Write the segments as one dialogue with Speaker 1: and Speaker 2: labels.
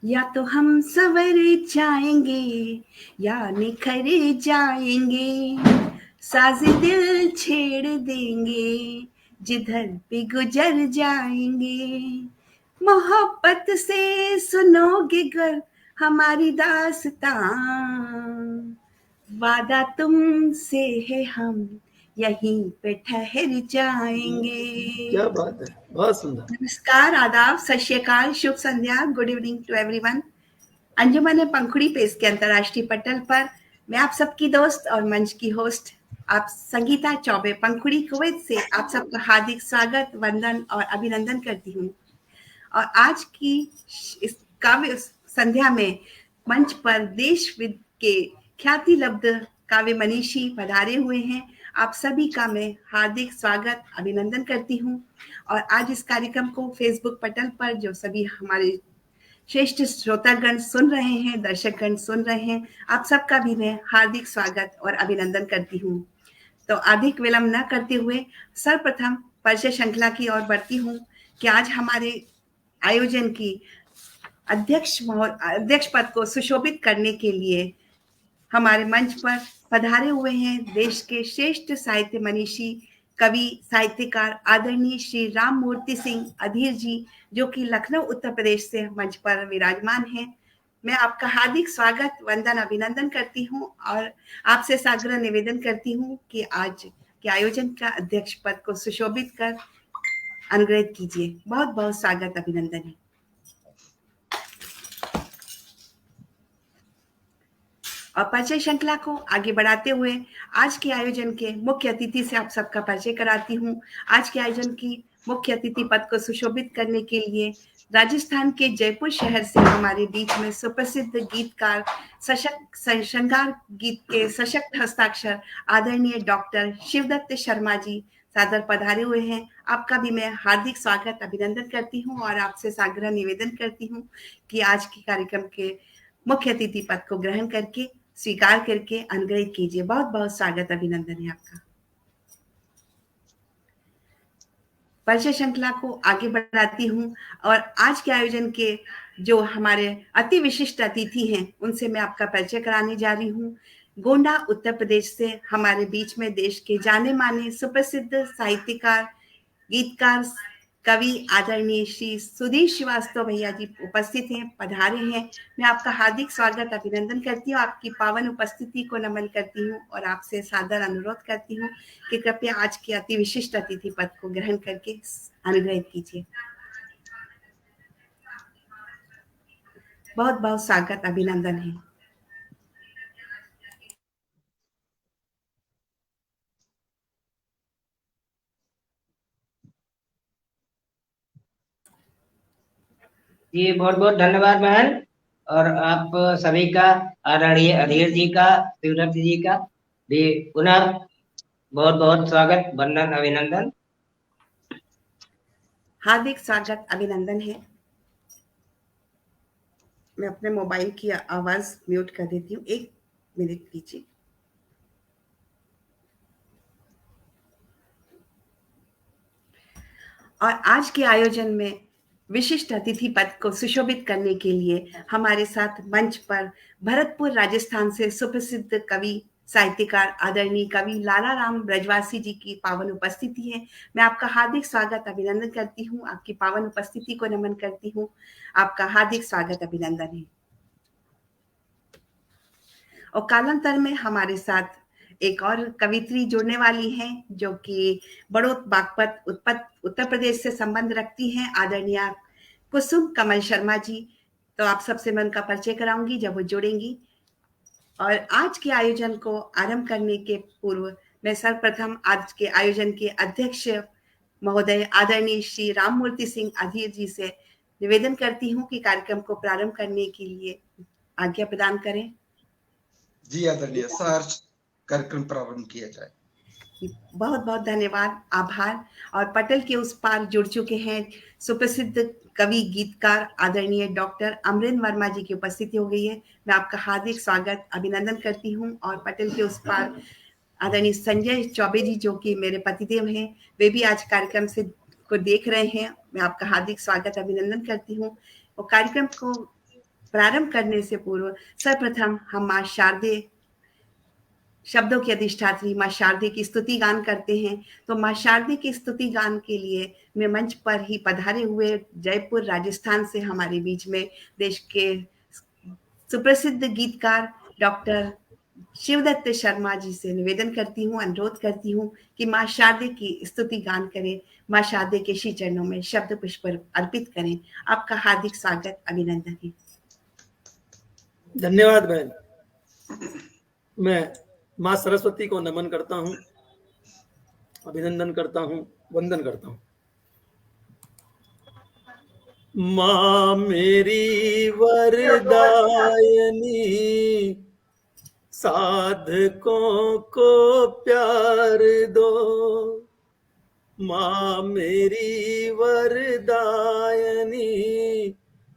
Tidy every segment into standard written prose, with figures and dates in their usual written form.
Speaker 1: या तो हम संवर जाएंगे या निखर जाएंगे, साज़े दिल छेड़ देंगे जिधर भी गुजर जाएंगे। मोहब्बत से सुनोगे गर हमारी दास्तां, वादा तुमसे है हम यहीं पे ठहर जाएंगे।
Speaker 2: क्या बात है, बहुत सुंदर।
Speaker 1: नमस्कार, आदाब, सत श्री अकाल, शुभ संध्या, गुड इवनिंग टू एवरीवन। अंजुमन पंखुड़ी पे इसके अंतर्राष्ट्रीय पटल पर मैं आप सबकी दोस्त और मंच की होस्ट आप संगीता चौबे पंखुड़ी कुवैत से आप सबका हार्दिक स्वागत, वंदन और अभिनंदन करती हूँ। और आज की इस काव्य संध्या में मंच पर देश विद के ख्याति लब्ध काव्य मनीषी पधारे हुए हैं। आप सभी का मैं हार्दिक स्वागत, अभिनंदन करती हूँ। और आज इस कार्यक्रम को फेसबुक पटल पर जो सभी हमारे श्रेष्ठ श्रोतागण सुन रहे हैं, दर्शकगण सुन रहे हैं, आप सबका भी मैं हार्दिक स्वागत और अभिनंदन करती हूँ। तो अधिक विलंब न करते हुए सर्वप्रथम परिचय श्रृंखला की ओर बढ़ती हूँ कि आज हमारे आयोजन की अध्यक्ष पद को सुशोभित करने के लिए हमारे मंच पर पधारे हुए हैं देश के श्रेष्ठ साहित्य मनीषी, कवि, साहित्यकार आदरणीय श्री राम मूर्ति सिंह अधीर जी, जो कि लखनऊ उत्तर प्रदेश से मंच पर विराजमान हैं। मैं आपका हार्दिक स्वागत, वंदन, अभिनंदन करती हूँ और आपसे साग्रह निवेदन करती हूँ कि आज के आयोजन का अध्यक्ष पद को सुशोभित कर अनुग्रहित कीजिए। बहुत बहुत स्वागत, अभिनंदन है। और परिचय श्रृंखला को आगे बढ़ाते हुए आज के आयोजन के मुख्य अतिथि से आप सबका परिचय कराती हूँ। आज के आयोजन की मुख्य अतिथि पद को सुशोभित करने के लिए राजस्थान के जयपुर शहर से हमारे बीच में सुप्रसिद्ध गीतकार, सशक्त श्रृंगार गीत के सशक्त हस्ताक्षर आदरणीय डॉक्टर शिवदत्त शर्मा जी सादर पधारे हुए हैं। आपका भी मैं हार्दिक स्वागत, अभिनंदन करती हूँ और आपसे साग्रह निवेदन करती हूँ कि आज के कार्यक्रम के मुख्य अतिथि पद को ग्रहण करके, स्वीकार करके अनुग्रहित कीजिए। बहुत बहुत स्वागत, अभिनंदन है आपका। परिचय श्रृंखला को आगे बढ़ाती हूँ और आज के आयोजन के जो हमारे अति विशिष्ट अतिथि हैं उनसे मैं आपका परिचय कराने जा रही हूँ। गोंडा उत्तर प्रदेश से हमारे बीच में देश के जाने माने सुप्रसिद्ध साहित्यकार, गीतकार, कवि आदरणीय श्री सुधीर श्रीवास्तव भैया जी उपस्थित हैं, पधारे हैं। मैं आपका हार्दिक स्वागत, अभिनंदन करती हूँ, आपकी पावन उपस्थिति को नमन करती हूँ और आपसे सादर अनुरोध करती हूँ कि कृपया आज के अति विशिष्ट अतिथि पद को ग्रहण करके अनुग्रहित कीजिए। बहुत बहुत स्वागत, अभिनंदन है।
Speaker 3: जी बहुत बहुत धन्यवाद बहन, और आप सभी का, आदरणीय अधीर जी का, शिवदत्त जी का भी पुनः बहुत बहुत स्वागत, वंदन, अभिनंदन।
Speaker 1: हार्दिक स्वागत, अभिनंदन है। मैं अपने मोबाइल की आवाज म्यूट कर देती हूँ, 1 मिनट कीजिए। और आज के आयोजन में विशिष्ट अतिथि पद को सुशोभित करने के लिए हमारे साथ मंच पर भरतपुर राजस्थान से सुप्रसिद्ध कवि, साहित्यकार आदरणीय कवि लाला राम ब्रजवासी जी की पावन उपस्थिति है। मैं आपका हार्दिक स्वागत, अभिनंदन करती हूँ, आपकी पावन उपस्थिति को नमन करती हूँ। आपका हार्दिक स्वागत, अभिनंदन है। और कालांतर में हमारे साथ एक और कवित्री जुड़ने वाली हैं जो कि बड़ौत बागपत उत्तर प्रदेश से संबंध रखती हैं, आदरणीय कुसुम कमल शर्मा जी। तो आप सबसे मैं उनका परिचय कराऊंगी जब वो जुड़ेंगी। और आज के आयोजन को आरंभ करने के पूर्व मैं सर्वप्रथम आज के आयोजन के अध्यक्ष महोदय आदरणीय श्री राम मूर्ति सिंह अधीर जी से निवेदन करती हूँ कि कार्यक्रम को प्रारंभ करने के लिए आज्ञा प्रदान करें।
Speaker 4: जी आदरणीय, सहर्ष कार्यक्रम प्रारंभ किया जाए।
Speaker 1: बहुत बहुत धन्यवाद, आभार। और पटल के उस पार जुड़ चुके हैं सुप्रसिद्ध कवि, गीतकार आदरणीय डॉक्टर अमरेंद्र वर्मा जी की उपस्थिति हो गई है। मैं आपका हार्दिक स्वागत, अभिनंदन करती हूँ। और पटल के उस पार आदरणीय संजय चौबे जी जो कि मेरे पतिदेव हैं, वे भी आज कार्यक्रम से को देख रहे हैं। मैं आपका हार्दिक स्वागत, अभिनंदन करती हूँ। और कार्यक्रम को प्रारंभ करने से पूर्व सर्वप्रथम हम माँ शारदे शब्दों की अधिष्ठात्री माँ शारदे की स्तुति गान करते हैं। तो माँ शारदे की स्तुति गान के लिए मैं मंच पर ही पधारे हुए जयपुर राजस्थान से हमारे बीच में देश के सुप्रसिद्ध गीतकार डॉक्टर शिवदत्त शर्मा जी से निवेदन करती हूँ, अनुरोध करती हूँ कि माँ शारदे की स्तुति गान करें, माँ शारदे के श्री चरणों में शब्द पुष्प अर्पित करें। आपका हार्दिक स्वागत, अभिनंदन है।
Speaker 2: धन्यवाद बहन। मैं माँ सरस्वती को नमन करता हूँ, अभिनंदन करता हूँ, वंदन करता हूँ। माँ मेरी वरदायनी, साधकों को प्यार दो। माँ मेरी वरदायनी,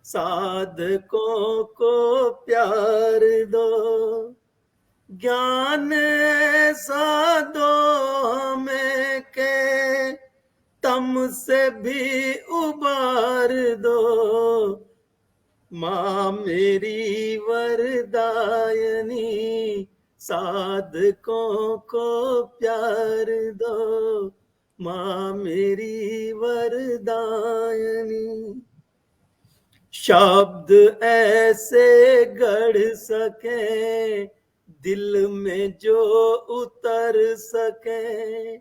Speaker 2: साधकों को प्यार दो। ज्ञान ऐसा दो हमें के तम से भी उबार दो। माँ मेरी वरदायनी, साधकों को प्यार दो। माँ मेरी वरदायनी, शब्द ऐसे गढ़ सके दिल में जो उतर सके।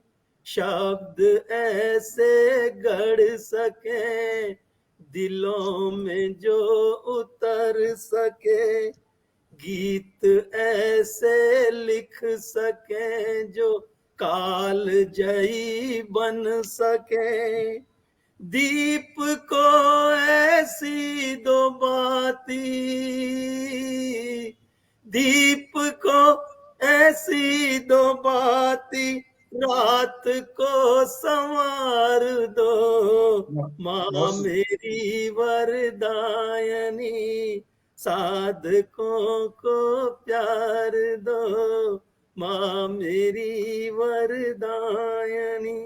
Speaker 2: शब्द ऐसे गढ़ सके दिलों में जो उतर सके। गीत ऐसे लिख सके जो काल जयी बन सके। दीप को ऐसी दो बाती, दीप को ऐसी दो बाती, रात को संवार दो। माँ मेरी वरदायनी, साधकों को प्यार दो। माँ मेरी वरदायनी,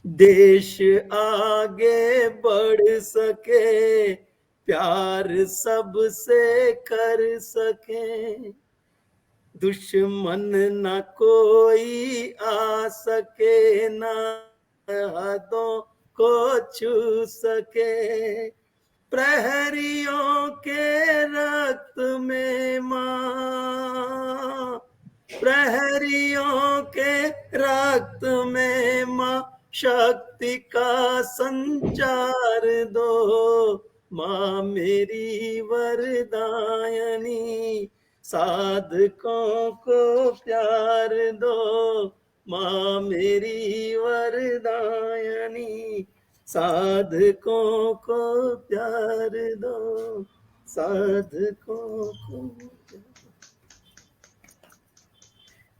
Speaker 2: देश आगे बढ़ सके, प्यार सबसे कर सके। दुश्मन न कोई आ सके, ना हदों को छू सके। प्रहरियों के रक्त में माँ, प्रहरियों के रक्त में माँ, शक्ति का संचार दो। माँ मेरी वरदायनी, साधकों को प्यार दो। माँ मेरी वरदायनी, साधकों को प्यार दो। साधकों को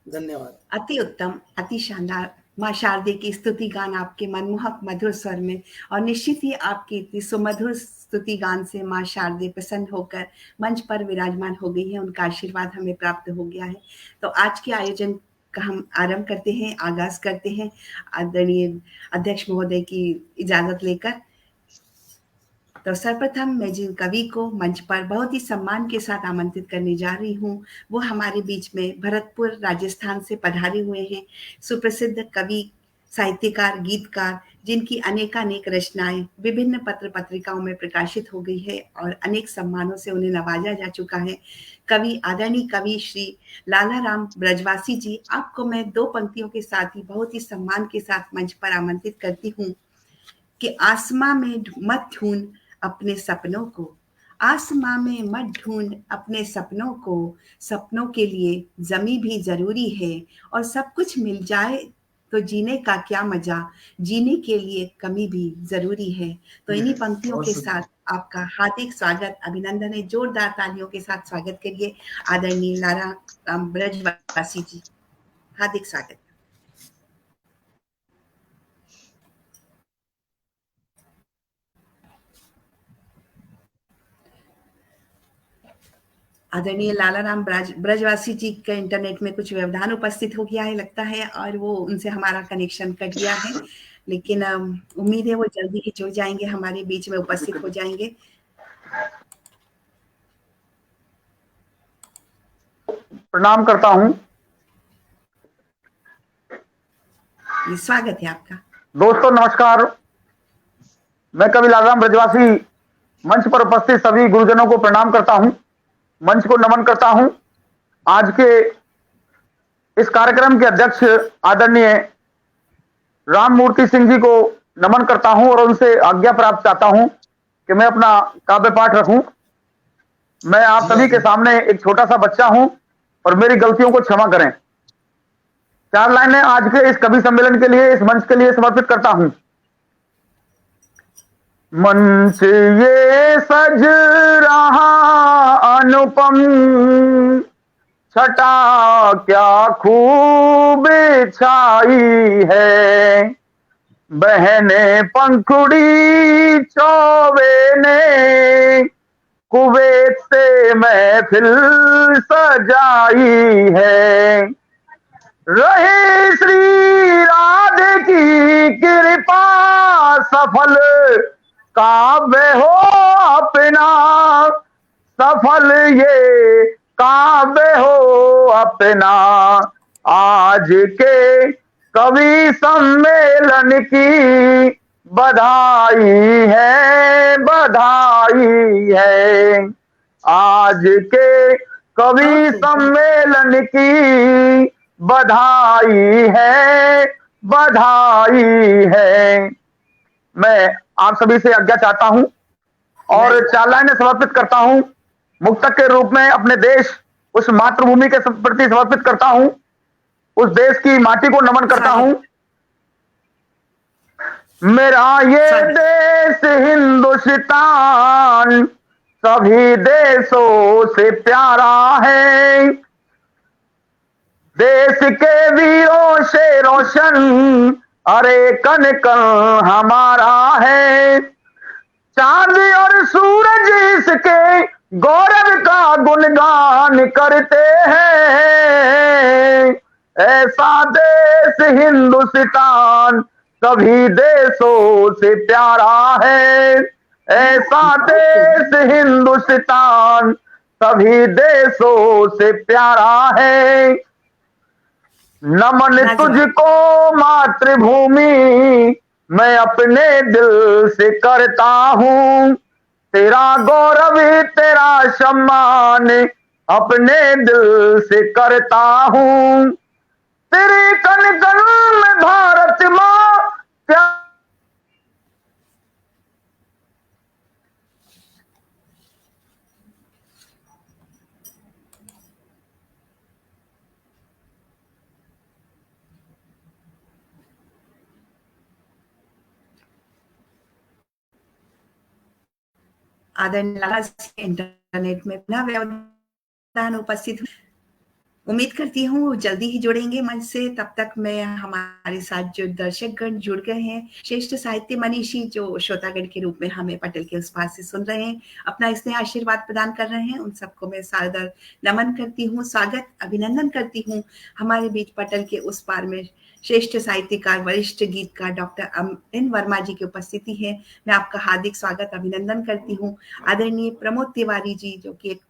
Speaker 2: धन्यवाद।
Speaker 1: अति उत्तम, अति शानदार। माँ शारदे की स्तुति गान आपके मनमोहक मधुर स्वर में, और निश्चित ही आपकी इतनी सुमधुर स्तुति गान से माँ शारदे प्रसन्न होकर मंच पर विराजमान हो गई है, उनका आशीर्वाद हमें प्राप्त हो गया है। तो आज के आयोजन का हम आरंभ करते हैं, आगाज करते हैं आदरणीय अध्यक्ष महोदय की इजाजत लेकर। तो सर्वप्रथम मैं जिन कवि को मंच पर बहुत ही सम्मान के साथ आमंत्रित करने जा रही हूँ, वो हमारे बीच में भरतपुर राजस्थान से पधारे हुए हैं सुप्रसिद्ध कवि, साहित्यकार, गीतकार, जिनकी अनेकानेक रचनाएं विभिन्न पत्र पत्रिकाओं में प्रकाशित हो गई है और अनेक सम्मानों से उन्हें नवाजा जा चुका है। कवि, आदरणीय कवि श्री लाला राम ब्रजवासी जी, आपको मैं दो पंक्तियों के साथ ही बहुत ही सम्मान के साथ मंच पर आमंत्रित करती हूँ कि आसमां में मत ढूंढ अपने सपनों को, आसमां में मत ढूंढ अपने सपनों को, सपनों के लिए जमी भी जरूरी है, और सब कुछ मिल जाए तो जीने का क्या मजा, जीने के लिए कमी भी जरूरी है। तो इन्हीं पंक्तियों के साथ आपका हार्दिक स्वागत, अभिनंदन है। जोरदार तालियों के साथ स्वागत करिए आदरणीय लाला राम ब्रजवासी जी, हार्दिक स्वागत। आदरणीय लाला राम ब्रजवासी जी का इंटरनेट में कुछ व्यवधान उपस्थित हो गया है लगता है, और वो उनसे हमारा कनेक्शन कट गया है, लेकिन उम्मीद है वो जल्दी ही जुड़ जाएंगे, हमारे बीच में उपस्थित हो जाएंगे।
Speaker 5: प्रणाम करता हूं।
Speaker 1: जी, स्वागत है आपका।
Speaker 5: दोस्तों नमस्कार, मैं कवि लालराम ब्रजवासी मंच पर उपस्थित सभी गुरुजनों को प्रणाम करता हूं, मंच को नमन करता हूं। आज के इस कार्यक्रम के अध्यक्ष आदरणीय राम मूर्ति सिंह जी को नमन करता हूं और उनसे आज्ञा प्राप्त चाहता हूं कि मैं अपना काव्य पाठ रखूं। मैं आप
Speaker 4: जी
Speaker 5: सभी के सामने एक छोटा सा बच्चा हूं और मेरी गलतियों को क्षमा करें। 4 लाइनें आज के इस कवि सम्मेलन के लिए, इस मंच के लिए समर्पित करता हूं। मंच ये सज रहा अनुपम, छटा क्या खूब छाई है, बहने पंखुड़ी चौबे ने कुवैत से महफिल सजाई है। रहे श्री राधे की कृपा सफल, काव्य हो अपना सफल, ये काव्य हो अपना। आज के कवि सम्मेलन की बधाई है, बधाई है। आज के कवि सम्मेलन की बधाई है, बधाई है। मैं आप सभी से आज्ञा चाहता हूं और 4 लाइनें समर्पित करता हूं। मुक्तक के रूप में अपने देश, उस मातृभूमि के प्रति समर्पित करता हूं, उस देश की माटी को नमन करता हूं। मेरा ये देश हिंदुस्तान सभी देशों से प्यारा है, देश के वीरों से रोशन अरे कण कण हमारा है। चांद और सूरज इसके गौरव का गुणगान करते हैं। ऐसा देश हिंदुस्तान सभी देशों से प्यारा है, ऐसा देश हिंदुस्तान सभी देशों से प्यारा है। नमन तुझको मातृभूमि मैं अपने दिल से करता हूँ, तेरा गौरव तेरा सम्मान अपने दिल से करता हूँ। तेरे कण कण में भारत माँ प्यार।
Speaker 1: आदरणीय इंटरनेट में पुनः व्यवधान उपस्थित। उम्मीद करती हूँ जल्दी ही जुड़ेंगे मंच से। तब तक मैं हमारे साथ जो दर्शकगण जुड़ गए हैं, श्रेष्ठ साहित्य मनीषी जो श्रोतागण के रूप में हमें पटल के उस पार से सुन रहे हैं, अपना स्नेह आशीर्वाद प्रदान कर रहे हैं, उन सबको मैं सादर नमन करती हूँ, स्वागत अभिनंदन करती हूँ। हमारे बीच पटल के उस पार में श्रेष्ठ साहित्यकार, वरिष्ठ गीतकार डॉक्टर एन वर्मा जी की उपस्थिति है। मैं आपका हार्दिक स्वागत अभिनंदन करती हूँ। आदरणीय प्रमोद तिवारी जी जो कि एक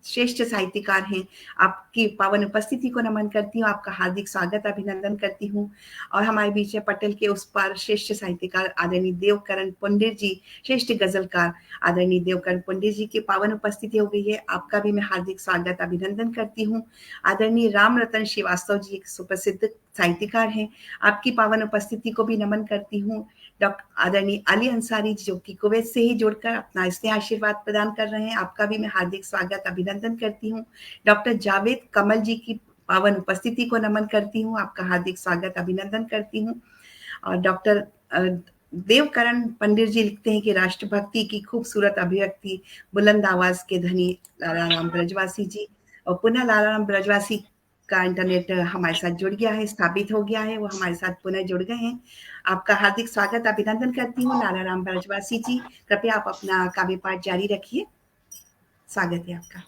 Speaker 1: श्रेष्ठ साहित्यकार हैं, आपकी पावन उपस्थिति को नमन करती हूँ, आपका हार्दिक स्वागत अभिनंदन करती हूँ। और हमारे बीच में पटल के उस पार श्रेष्ठ साहित्यकार आदरणीय देवकरण पंडित जी, श्रेष्ठ गजलकार आदरणीय देवकरण पंडित जी की पावन उपस्थिति हो गई है, आपका भी मैं हार्दिक स्वागत अभिनंदन करती हूँ। आदरणीय राम रतन श्रीवास्तव जी एक सुप्रसिद्ध साहित्यकार हैं, आपकी पावन उपस्थिति को भी नमन करती हूँ। डॉक्टर आदरणीय अली अंसारी जो कि कुवैत से ही जुड़कर अपना स्नेह आशीर्वाद प्रदान कर रहे हैं, आपका भी मैं हार्दिक स्वागत अभिनंदन करती हूँ। डॉक्टर जावेद कमल जी की पावन उपस्थिति को नमन करती हूँ, आपका हार्दिक स्वागत अभिनंदन करती हूँ। और डॉक्टर देवकरण पंडित जी लिखते हैं कि राष्ट्रभक्ति की खूबसूरत अभिव्यक्ति, बुलंद आवाज के धनी लालाराम ब्रजवासी जी। और पुनः लालाराम ब्रजवासी का इंटरनेट हमारे साथ जुड़ गया है, स्थापित हो गया है, वो हमारे साथ पुनः जुड़ गए हैं। आपका हार्दिक स्वागत अभिनंदन करती हूँ लालाराम ब्रजवासी जी। कृपया आप अपना काव्य पाठ जारी रखिए, स्वागत है आपका।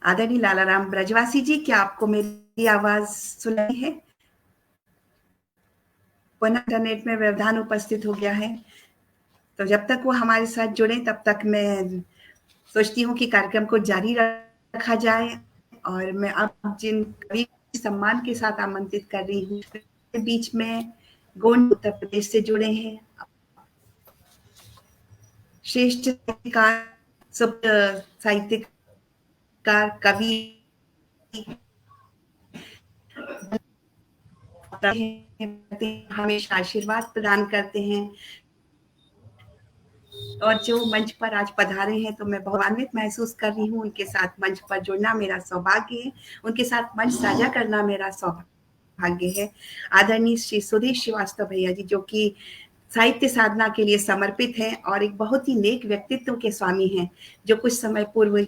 Speaker 1: आदरणीय लालाराम ब्रजवासी जी, क्या आपको मेरी आवाज सुनाई है? पुनः इंटरनेट में व्यवधान उपस्थित हो गया है, तो जब तक वो हमारे साथ जुड़े तब तक मैं सोचती हूँ कि कार्यक्रम को जारी रखा जाए। और मैं अब जिन कवि सम्मान के साथ आमंत्रित कर रही हूँ, बीच में गोंड उत्तर प्रदेश से जुड़े हैं श्रेष्ठ साहित्यकार, साहित्यकार, कवि हमेशा आशीर्वाद प्रदान करते हैं, और जो मंच पर आज पधारे हैं तो मैं गौरवान्वित महसूस कर रही हूँ। उनके साथ मंच पर जुड़ना मेरा सौभाग्य है, उनके साथ मंच साझा करना मेरा सौभाग्य है। आदरणीय श्री सुधीर श्रीवास्तव भैया जी, जो कि साहित्य साधना के लिए समर्पित हैं और एक बहुत ही नेक व्यक्तित्व के स्वामी हैं, जो कुछ समय पूर्व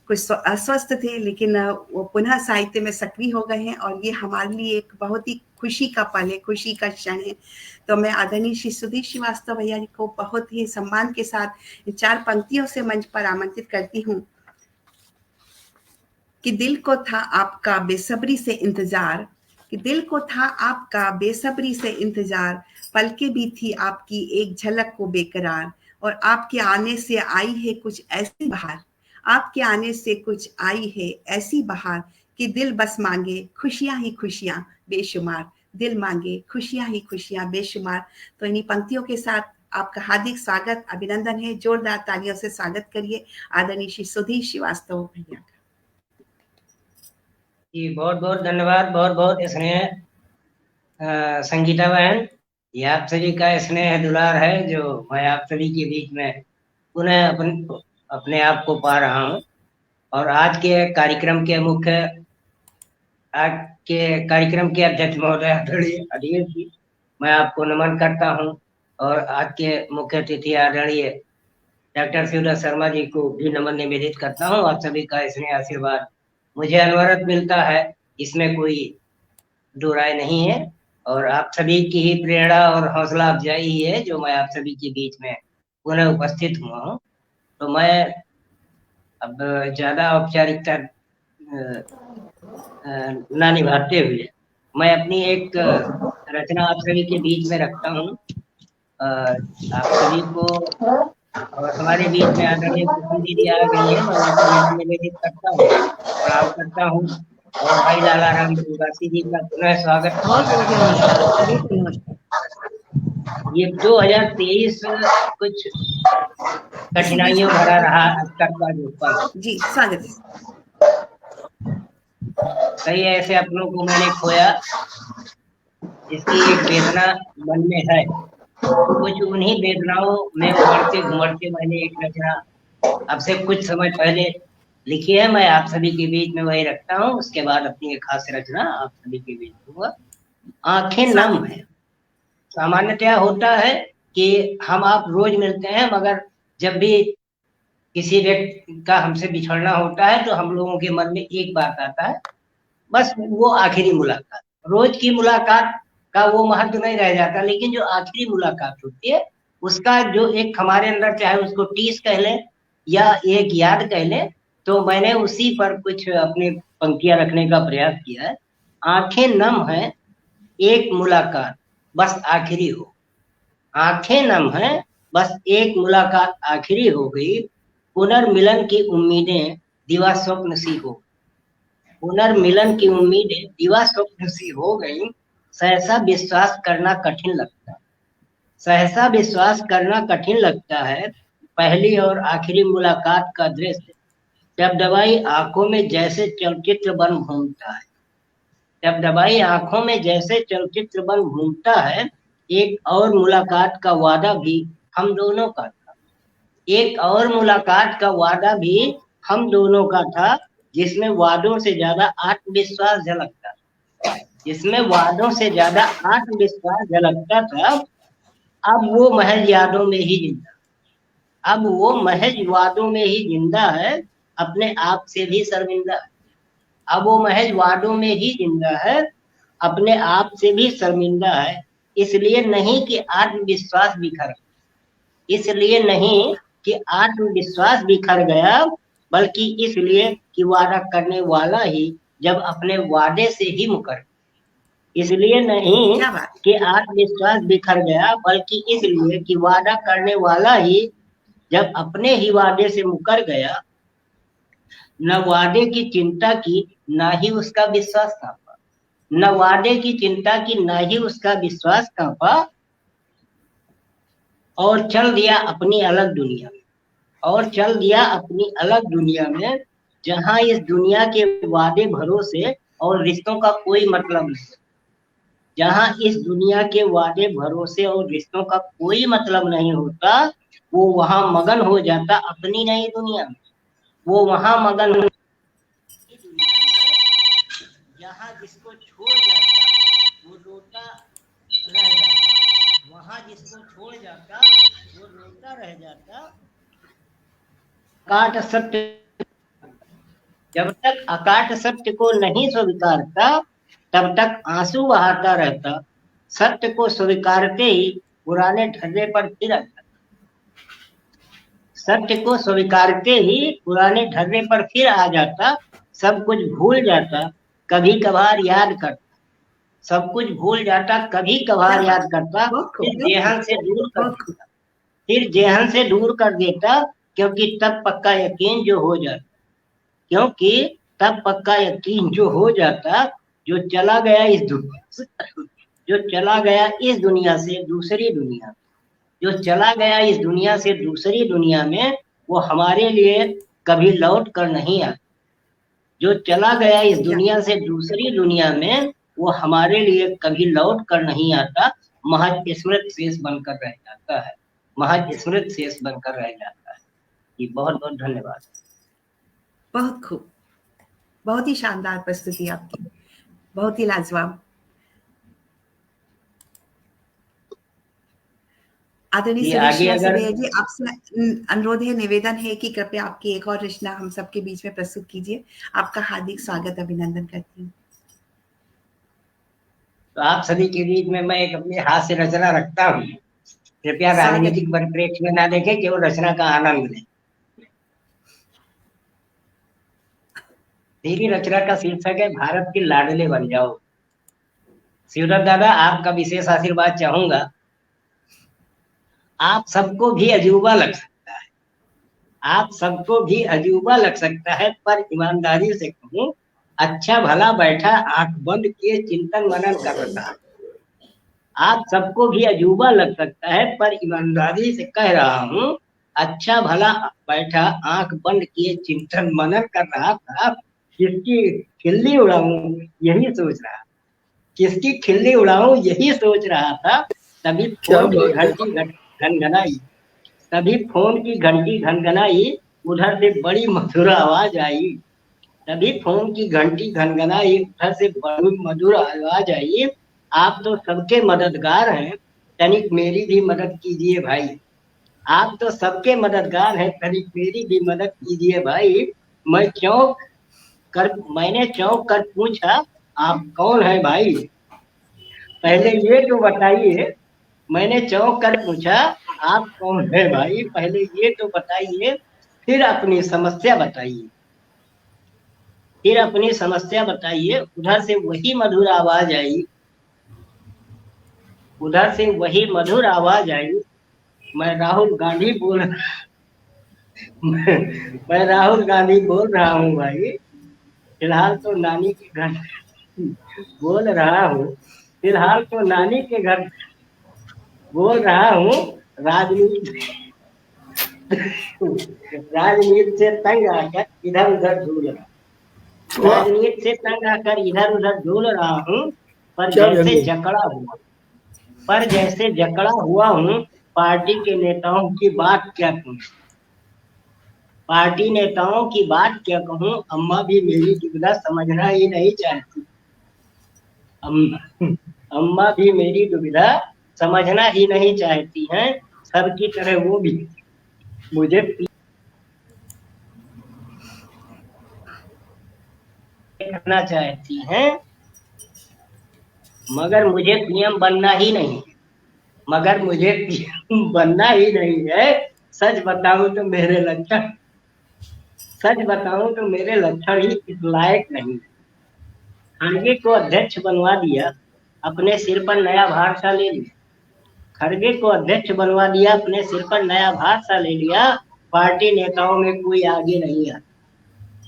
Speaker 1: कुछ अस्वस्थ थे, लेकिन वो पुनः साहित्य में सक्रिय हो गए हैं, और ये हमारे लिए एक बहुत ही खुशी का पल है, खुशी का क्षण है। तो मैं आदरणीय श्री सुधीर श्रीवास्तव भैया जी को बहुत ही सम्मान के साथ 4 पंक्तियों से मंच पर आमंत्रित करती हूँ कि दिल को था आपका बेसब्री से इंतजार, कि दिल को था आपका बेसब्री से इंतजार, पलके भी थी आपकी एक झलक को बेकरार, और आपके आने से आई है कुछ ऐसी बहार, आपके आने से कुछ आई है ऐसी बहार, कि दिल बस मांगे खुशियां ही खुशियां बेशुमार, दिल मांगे खुशियां ही खुशियां बेशुमार। तो इन्हीं पंक्तियों के साथ आपका हार्दिक स्वागत, अभिनंदन है। जोरदार तालियों से स्वागत करिए आदरणीय श्री सुधीर श्रीवास्तव भैया का।
Speaker 3: जी बहुत बहुत धन्यवाद, बहुत बहुत स्नेह संगीता बहन, ये आप सभी का स्नेह दुलार है जो मैं आप सभी के बीच में पुनः अपने आप को पा रहा हूँ। और आज के कार्यक्रम के अध्यक्ष महोदय आदरणीय अधीर जी, मैं आपको नमन करता हूँ। और आज के मुख्य अतिथि आदरणीय डॉक्टर शिवदत्त शर्मा जी को भी नमन निवेदित करता हूँ। आप सभी का स्नेह आशीर्वाद मुझे अनवरत मिलता है, इसमें कोई दो राय नहीं है, और आप सभी की ही प्रेरणा और हौसला अफजाई ही है जो मैं आप सभी के बीच में पुनः उपस्थित हुआ हूँ। तो मैं अब ज्यादा औपचारिकता ना निभाते हुए मैं अपनी एक रचना आप सभी के बीच में रखता हूँ। आप सभी को और हमारे बीच में आदरणीय कुसुम दीदी आ गई है, मैं उनको निवेदित करता हूँ, प्रणाम करता हूँ। और भाई लाला राम निवासी जी का पुनः स्वागत। ये 2023 कुछ कठिनाइयों भरा रहा अब तक का जो पल।
Speaker 1: जी स्वागत।
Speaker 3: कई ऐसे अपनों को मैंने खोया जिसकी एक वेदना मन में है, कुछ उन्हीं वेदनाओं में उमड़ते घुमड़ते मैंने एक रचना अब से कुछ समय पहले लिखी है, मैं आप सभी के बीच में वही रखता हूँ। उसके बाद अपनी एक खास रचना आप सभी के बीच दूंगा। आंखें नम है। सामान्यतया होता है कि हम आप रोज मिलते हैं, मगर जब भी किसी व्यक्ति का हमसे बिछड़ना होता है तो हम लोगों के मन में एक बात आता है, बस वो आखिरी मुलाकात। रोज की मुलाकात का वो महत्व नहीं रह जाता, लेकिन जो आखिरी मुलाकात होती है उसका जो एक हमारे अंदर, चाहे उसको टीस कह ले या एक याद कह ले, तो मैंने उसी पर कुछ अपनी पंक्तियां रखने का प्रयास किया है। आंखें नम है, एक मुलाकात बस आखिरी हो। आंखें नम है, बस एक मुलाकात आखिरी हो गई। पुनर्मिलन की उम्मीदें दिवा स्वप्न सी हो। पुनर्मिलन की उम्मीदें दिवा स्वप्न सी हो गई। सहसा विश्वास करना कठिन लगता है। सहसा विश्वास करना कठिन लगता है। पहली और आखिरी मुलाकात का दृश्य दबदबाई आंखों में जैसे चलचित्र बन घूमता है। दबदबाई आंखों में जैसे चलचित्र बन घूमता है। एक और मुलाकात का वादा भी हम दोनों का था। एक और मुलाकात का वादा भी हम दोनों का था, जिसमें वादों से ज्यादा आत्मविश्वास झलकता था। जिसमें वादों से ज्यादा आत्मविश्वास झलकता था। अब वो महज यादों में ही जिंदा, अब वो महज वादों में ही जिंदा है, अपने आप से भी शर्मिंदा है। अब वो महज वादों में ही जिंदा है, अपने आप से भी शर्मिंदा है। इसलिए नहीं कि आत्मविश्वास बिखर, इसलिए नहीं कि आत्मविश्वास बिखर गया, बल्कि इसलिए कि वादा करने वाला ही जब अपने वादे से ही मुकर, इसलिए नहीं
Speaker 1: क्या बात।
Speaker 3: कि आत्मविश्वास बिखर गया, बल्कि इसलिए कि वादा करने वाला ही जब अपने ही वादे से मुकर गया, न वादे की चिंता की, ना ही उसका विश्वास कांपा। न वादे की चिंता की, ना ही उसका विश्वास कांपा, और चल दिया अपनी अलग दुनिया में। और चल दिया अपनी अलग दुनिया में, जहां इस दुनिया के वादे भरोसे और रिश्तों का कोई मतलब नहीं। जहां इस दुनिया के वादे भरोसे और रिश्तों का कोई मतलब नहीं होता, वो वहां मगन हो जाता अपनी नई दुनिया में। वो वहां मगन हो जहां जिसको छोड़ जाता वो रोता रह जाता। वहां जिसको छोड़ जाता वो रोता रह जाता। अकाट सत्य, जब तक अकाट सत्य को नहीं स्वीकारता, तब तक आंसू बहाता रहता। सत्य को स्वीकारते ही पुराने ढर्रे पर फिर आ जाता। सत्य को स्वीकारते ही पुराने ढर्रे पर फिर आ जाता। सब कुछ भूल जाता, कभी कभार याद करता। सब कुछ भूल जाता, कभी कभार याद करता, फिर जेहन से दूर कर देता। फिर जेहन से दूर कर देता, क्योंकि तब पक्का यकीन जो हो जाता। क्योंकि तब पक्का यकीन जो हो जाता, जो चला गया इस दुनिया से, जो चला गया इस दुनिया से दूसरी दुनिया में, जो चला गया इस दुनिया से दूसरी दुनिया में, वो हमारे लिए कभी लौट कर नहीं आता। जो चला गया इस दुनिया से दूसरी दुनिया में, वो हमारे लिए कभी लौट कर नहीं आता। महज स्मृत शेष बनकर रह जाता है। महज स्मृत शेष बनकर रह जाता है। ये बहुत बहुत धन्यवाद।
Speaker 1: बहुत खूब, बहुत ही शानदार प्रस्तुति आपकी, बहुत ही लाजवाब। आदरणीय सुरेश जी, आपसे अनुरोध है, निवेदन है कि कृपया आपकी एक और रचना हम सबके बीच में प्रस्तुत कीजिए। आपका हार्दिक स्वागत, अभिनंदन करती हूँ।
Speaker 3: तो आप सभी के बीच में मैं एक अपने हाथ से रचना रखता हूँ। कृपया राजनीतिक परिप्रेक्ष्य में ना देखें, केवल रचना का आनंद लें। मेरी रचना का शीर्षक है भारत के लाडले बन जाओ। शिवदत्त दादा, आपका विशेष आशीर्वाद चाहूंगा। आप सबको भी अजूबा लग सकता है, आप सबको भी अजूबा लग सकता है, पर ईमानदारी से कहूं, अच्छा भला बैठा आंख बंद किए चिंतन मनन कर रहा है। आप सबको भी अजूबा लग सकता है, पर ईमानदारी से कह रहा हूं, अच्छा भला बैठा आंख बंद किए चिंतन मनन कर रहा था। किसकी खिल्ली उड़ाऊं यही सोच रहा, किसकी खिल्ली उड़ाऊं यही सोच रहा था। तभी फोन की घंटी घनघनाई, तभी फोन की घंटी घनघनाई, उधर से बड़ी मधुर आवाज आई। तभी फोन की घंटी घनघनाई, उधर से बड़ी मधुर आवाज आई। आप तो सबके मददगार हैं, तनिक मेरी भी मदद कीजिए भाई। आप तो सबके मददगार हैं, तनिक मेरी भी मदद कीजिए भाई। मैंने चौंक कर पूछा, आप कौन है भाई? पहले ये तो बताइए। मैंने चौंक कर पूछा, आप कौन है भाई? पहले ये तो बताइए, फिर अपनी समस्या बताइए। फिर अपनी समस्या बताइए। उधर से वही मधुर आवाज आई, उधर से वही मधुर आवाज आई। मैं राहुल गांधी मैं राहुल गांधी बोल रहा हूँ भाई। फिलहाल तो नानी के घर बोल रहा हूँ, फिलहाल तो नानी के घर बोल रहा हूँ। राजनीति से तंग आकर इधर उधर झूल रहा, राजनीति से तंग आकर इधर उधर झूल रहा हूँ। पर जैसे जकड़ा हुआ हूँ, पार्टी के नेताओं की बात क्या कहूँ, पार्टी नेताओं की बात क्या कहूँ। अम्मा भी मेरी दुविधा समझना ही नहीं चाहती। अम्मा भी मेरी दुविधा समझना ही नहीं चाहती हैं। सबकी तरह वो भी मुझे करना चाहती हैं, मगर मुझे पीएम बनना ही नहीं, मगर मुझे पीएम बनना ही नहीं है। सच बताऊं तो मेरे लक्षण ही इस लायक नहीं। खड़गे को अध्यक्ष बनवा दिया, अपने सिर पर नया भार सा ले लिया। खड़गे को अध्यक्ष बनवा दिया, अपने सिर पर नया भार सा ले लिया। पार्टी नेताओं में कोई आगे नहीं आता,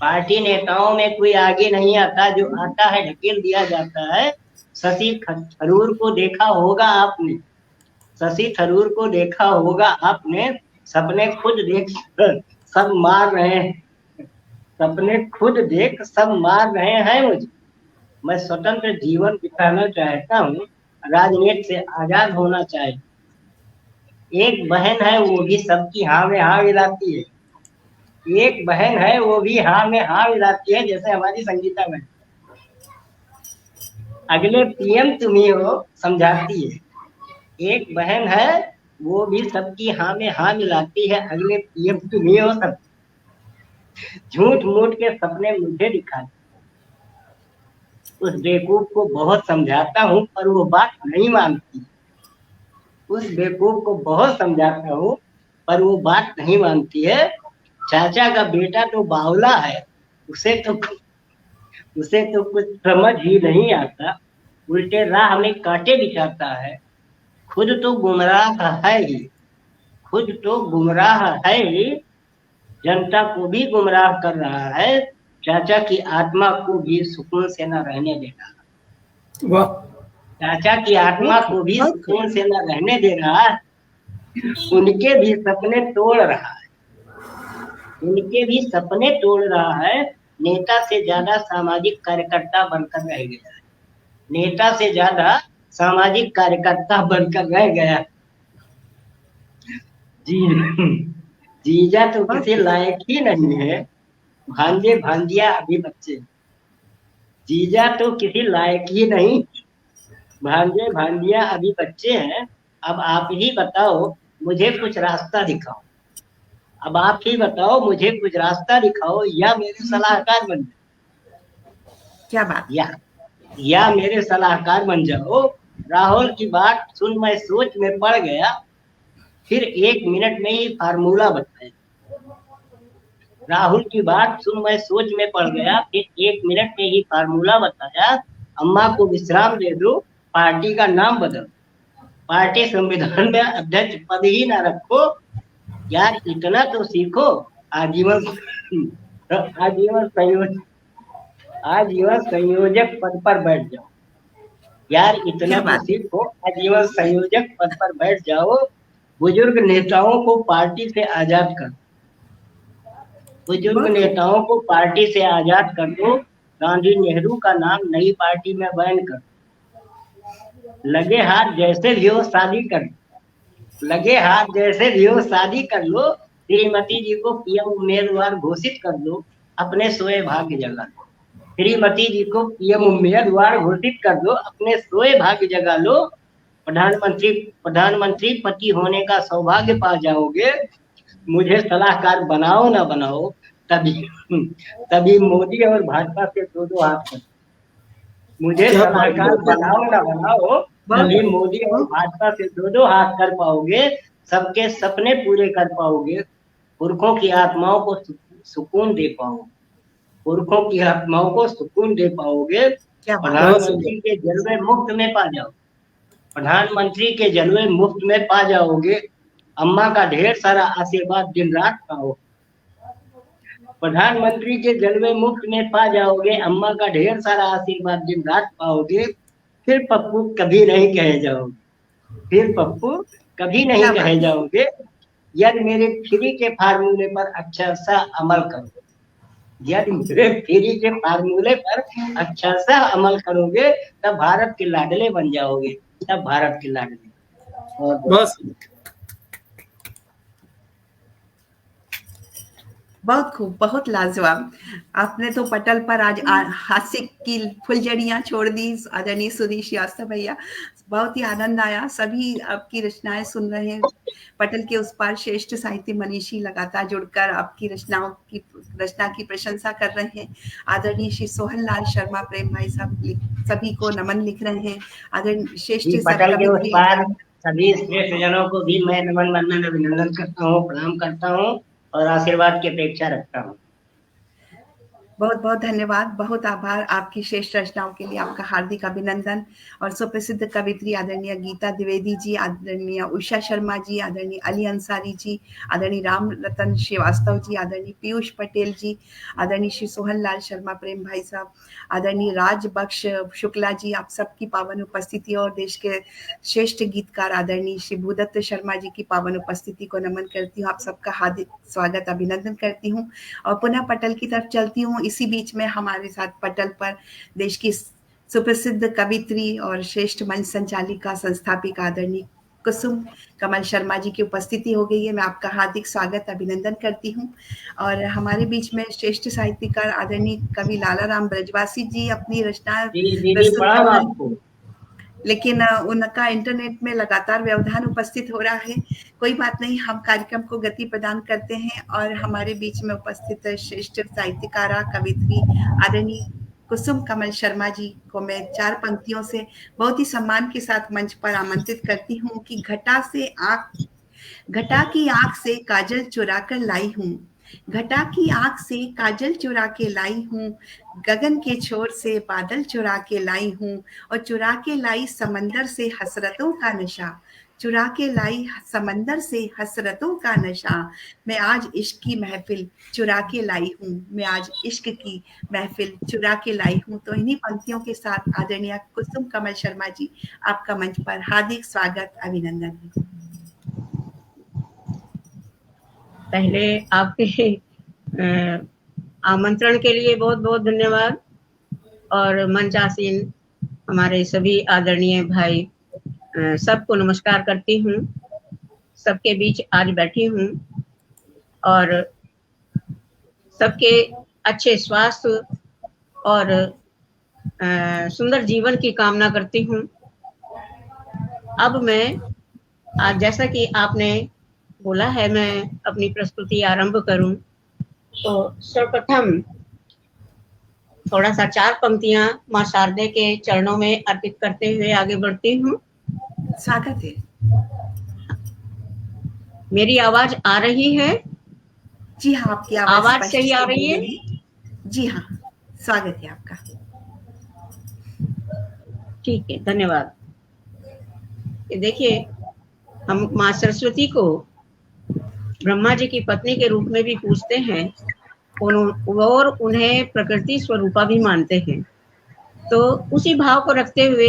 Speaker 3: पार्टी नेताओं में कोई आगे नहीं आता, जो आता है ढकेल दिया जाता है। शशि थरूर को देखा होगा आपने, शशि थरूर को देखा होगा आपने, सपने खुद देख सब मार रहे हैं, सपने खुद देख सब मार रहे हैं मुझे। मैं स्वतंत्र जीवन बिताना चाहता हूँ, राजनीति से आजाद होना चाहता। एक बहन है वो भी सबकी हाँ में हाँ मिलाती है, एक बहन है वो भी हाँ में हाँ मिलाती है, जैसे हमारी संगीता बहन। अगले पीएम तुम ही हो समझाती है। एक बहन है वो भी सबकी हाँ में हाँ मिलाती है, अगले पीएम तुम ही हो सब। झूठ मूठ के सपने मुझे दिखाते। उस बेवकूफ को बहुत समझाता हूँ पर वो बात नहीं मानती, उस बेवकूफ को बहुत समझाता हूँ पर वो बात नहीं मानती है। चाचा का बेटा तो बावला है, उसे तो कुछ समझ ही नहीं आता, उल्टे राह में कांटे बिछाता है। खुद तो गुमराह है ही, खुद तो गुमराह है ही, जनता को भी गुमराह कर रहा है। चाचा की आत्मा को भी सुकून से न रहने दे रहा।
Speaker 2: वाह,
Speaker 3: चाचा की आत्मा को भी सुकून से न रहने दे रहा है। उनके भी सपने तोड़ रहा है, उनके भी सपने तोड़ रहा है। नेता से ज्यादा सामाजिक कार्यकर्ता बनकर रह गया है, नेता से ज्यादा सामाजिक कार्यकर्ता बनकर रह गया। जीजा तो किसी लायक ही नहीं है, भांजे भांजिया अभी बच्चे। जीजा तो किसी लायक ही नहीं, भांजे भांजिया अभी बच्चे हैं। अब आप ही बताओ मुझे कुछ रास्ता दिखाओ, अब आप ही बताओ मुझे कुछ रास्ता दिखाओ, या मेरे सलाहकार बन जाओ।
Speaker 1: क्या बात,
Speaker 3: या मेरे सलाहकार बन जाओ। राहुल की बात सुन मैं सोच में पड़ गया, फिर 1 मिनट में ही फार्मूला बताया। राहुल की बात सुन मैं सोच में पड़ गया, फिर 1 मिनट में ही फार्मूला बताया। अम्मा को विश्राम दे दो, पार्टी का नाम बदल, पार्टी संविधान में अध्यक्ष पद ही ना रखो। यार इतना तो सीखो, आजीवन संयोजक पद पर बैठ जाओ। यार इतना तो सीखो, आजीवन संयोजक पद पर बैठ जाओ। बुजुर्ग नेताओं को पार्टी से आजाद कर, बुजुर्ग नेताओं को पार्टी से आजाद कर दो। गांधी नेहरू का नाम नई पार्टी में बैन कर, लगे हाथ जैसे भी हो शादी कर, लगे हाथ जैसे भी हो शादी कर लो। श्रीमती जी को पीएम उम्मीदवार घोषित कर दो, अपने सोए भाग्य जगा लो। श्रीमती जी को पीएम उम्मीदवार घोषित कर दो, अपने सोए भाग्य जगा लो। प्रधानमंत्री पति होने का सौभाग्य पा जाओगे। मुझे सलाहकार बनाओ ना बनाओ, तभी मोदी और भाजपा से दो हाथ कर। मुझे सलाहकार बनाओ ना बनाओ, तभी मोदी और भाजपा से दो हाथ कर पाओगे। सबके सपने पूरे कर पाओगे, पुरखों की आत्माओं को सुकून दे पाओगे, पुरखों की आत्माओं को सुकून दे पाओगे। प्रधानमंत्री के जलवे मुफ्त में पा जाओ, प्रधानमंत्री के जलवे मुफ्त में पा जाओगे। अम्मा का ढेर सारा आशीर्वाद दिन रात पाओ, प्रधानमंत्री के जलवे मुफ्त में पा जाओगे। अम्मा का ढेर सारा आशीर्वाद दिन रात पाओगे। फिर पप्पू कभी नहीं कहे जाओगे, फिर पप्पू कभी नहीं कहे जाओगे। यदि मेरे फ्री के फार्मूले पर अच्छा सा अमल करो, यदि मेरे फ्री के फार्मूले पर अच्छा सा अमल करोगे, तब भारत के लाडले बन जाओगे, तब भारत के लाडले।
Speaker 2: बस
Speaker 1: बहुत खूब, बहुत लाजवाब। आपने तो पटल पर आज हास्य की फुलझड़ियां छोड़ दी आदरणीय सुधीर श्रीवास्तव भैया। बहुत ही आनंद आया। सभी आपकी रचनाएं सुन रहे हैं। पटल के उस पार श्रेष्ठ साहित्य मनीषी लगातार जुड़कर आपकी रचना की प्रशंसा कर रहे हैं। आदरणीय श्री सोहन लाल शर्मा प्रेम भाई साहब सभी को नमन लिख रहे हैं। आदरणीय श्रेष्ठ
Speaker 3: पटल के उस पार सभी श्रेष्ठ जनों को भी मैं नमन वंदन अभिनंदन करता हूँ, प्रणाम करता हूँ और आशीर्वाद की अपेक्षा रखता हूँ।
Speaker 1: बहुत बहुत धन्यवाद, बहुत आभार आपकी श्रेष्ठ रचनाओं के लिए, आपका हार्दिक अभिनंदन। और सुप्रसिद्ध कवित्री आदरणीय गीता द्विवेदी जी, आदरणीय उषा शर्मा जी, आदरणीय अली अंसारी जी, आदरणीय राम रतन श्रीवास्तव जी, आदरणीय पीयूष पटेल जी, आदरणीय श्री सोहन लाल शर्मा प्रेम भाई साहब, आदरणीय राज बख्श शुक्ला जी, आप सबकी पावन उपस्थिति और देश के श्रेष्ठ गीतकार आदरणीय श्री भूदत्त शर्मा जी की पावन उपस्थिति को नमन करती हूँ। आप सबका हार्दिक स्वागत अभिनंदन करती हूँ और पुनः पटल की तरफ चलती हूँ। इसी बीच में हमारे साथ पटल पर देश की सुप्रसिद्ध कवित्री और श्रेष्ठ मंच संचालिका संस्थापिका आदरणीय कुसुम कमल शर्मा जी की उपस्थिति हो गई है। मैं आपका हार्दिक स्वागत अभिनंदन करती हूँ। और हमारे बीच में श्रेष्ठ साहित्यकार आदरणीय कवि लाला राम ब्रजवासी जी अपनी रचना
Speaker 3: जी दीदी
Speaker 1: प्रस्तुत
Speaker 3: प्रणाम
Speaker 1: कर रहे
Speaker 3: आपको।
Speaker 1: हैं, लेकिन उनका इंटरनेट में लगातार व्यवधान उपस्थित हो रहा है। कोई बात नहीं, हम कार्यक्रम को गति प्रदान करते हैं और हमारे बीच में उपस्थित श्रेष्ठ साहित्यकारा कवित्री आदरणीय कुसुम कमल शर्मा जी को मैं 4 पंक्तियों से बहुत ही सम्मान के साथ मंच पर आमंत्रित करती हूँ कि घटा की आंख से काजल चुरा कर लाई हूँ, घटा की आंख से काजल चुरा के लाई हूँ, गगन के छोर से बादल चुरा के लाई हूँ, और चुरा के लाई समंदर से हसरतों का नशा, चुरा के लाई समंदर से हसरतों का नशा, मैं आज इश्क की महफिल चुरा के लाई हूँ, मैं आज इश्क की महफिल चुरा के लाई हूँ। तो इन्हीं पंक्तियों के साथ आदरणीय कुसुम कमल शर्मा जी, आपका मंच पर हार्दिक स्वागत अभिनंदन है।
Speaker 6: पहले आपके आमंत्रण के लिए बहुत बहुत धन्यवाद और मंच आसीन हमारे सभी आदरणीय भाई सबको नमस्कार करती हूँ। सबके बीच आज बैठी हूँ और सबके अच्छे स्वास्थ्य और सुंदर जीवन की कामना करती हूँ। अब मैं आज जैसा कि आपने बोला है मैं अपनी प्रस्तुति आरंभ करूं, तो सर्वप्रथम थोड़ा सा 4 पंक्तियां मां शारदे के चरणों में अर्पित करते हुए आगे बढ़ती हूं।
Speaker 1: स्वागत है।
Speaker 6: मेरी आवाज आ रही है?
Speaker 1: जी हाँ, आपकी
Speaker 6: आवाज सही आ रही है?
Speaker 1: जी हाँ, स्वागत है आपका।
Speaker 6: ठीक है, धन्यवाद। देखिए, हम मां सरस्वती को ब्रह्मा जी की पत्नी के रूप में भी पूजते हैं और उन्हें प्रकृति स्वरूपा भी मानते हैं। तो उसी भाव को रखते हुए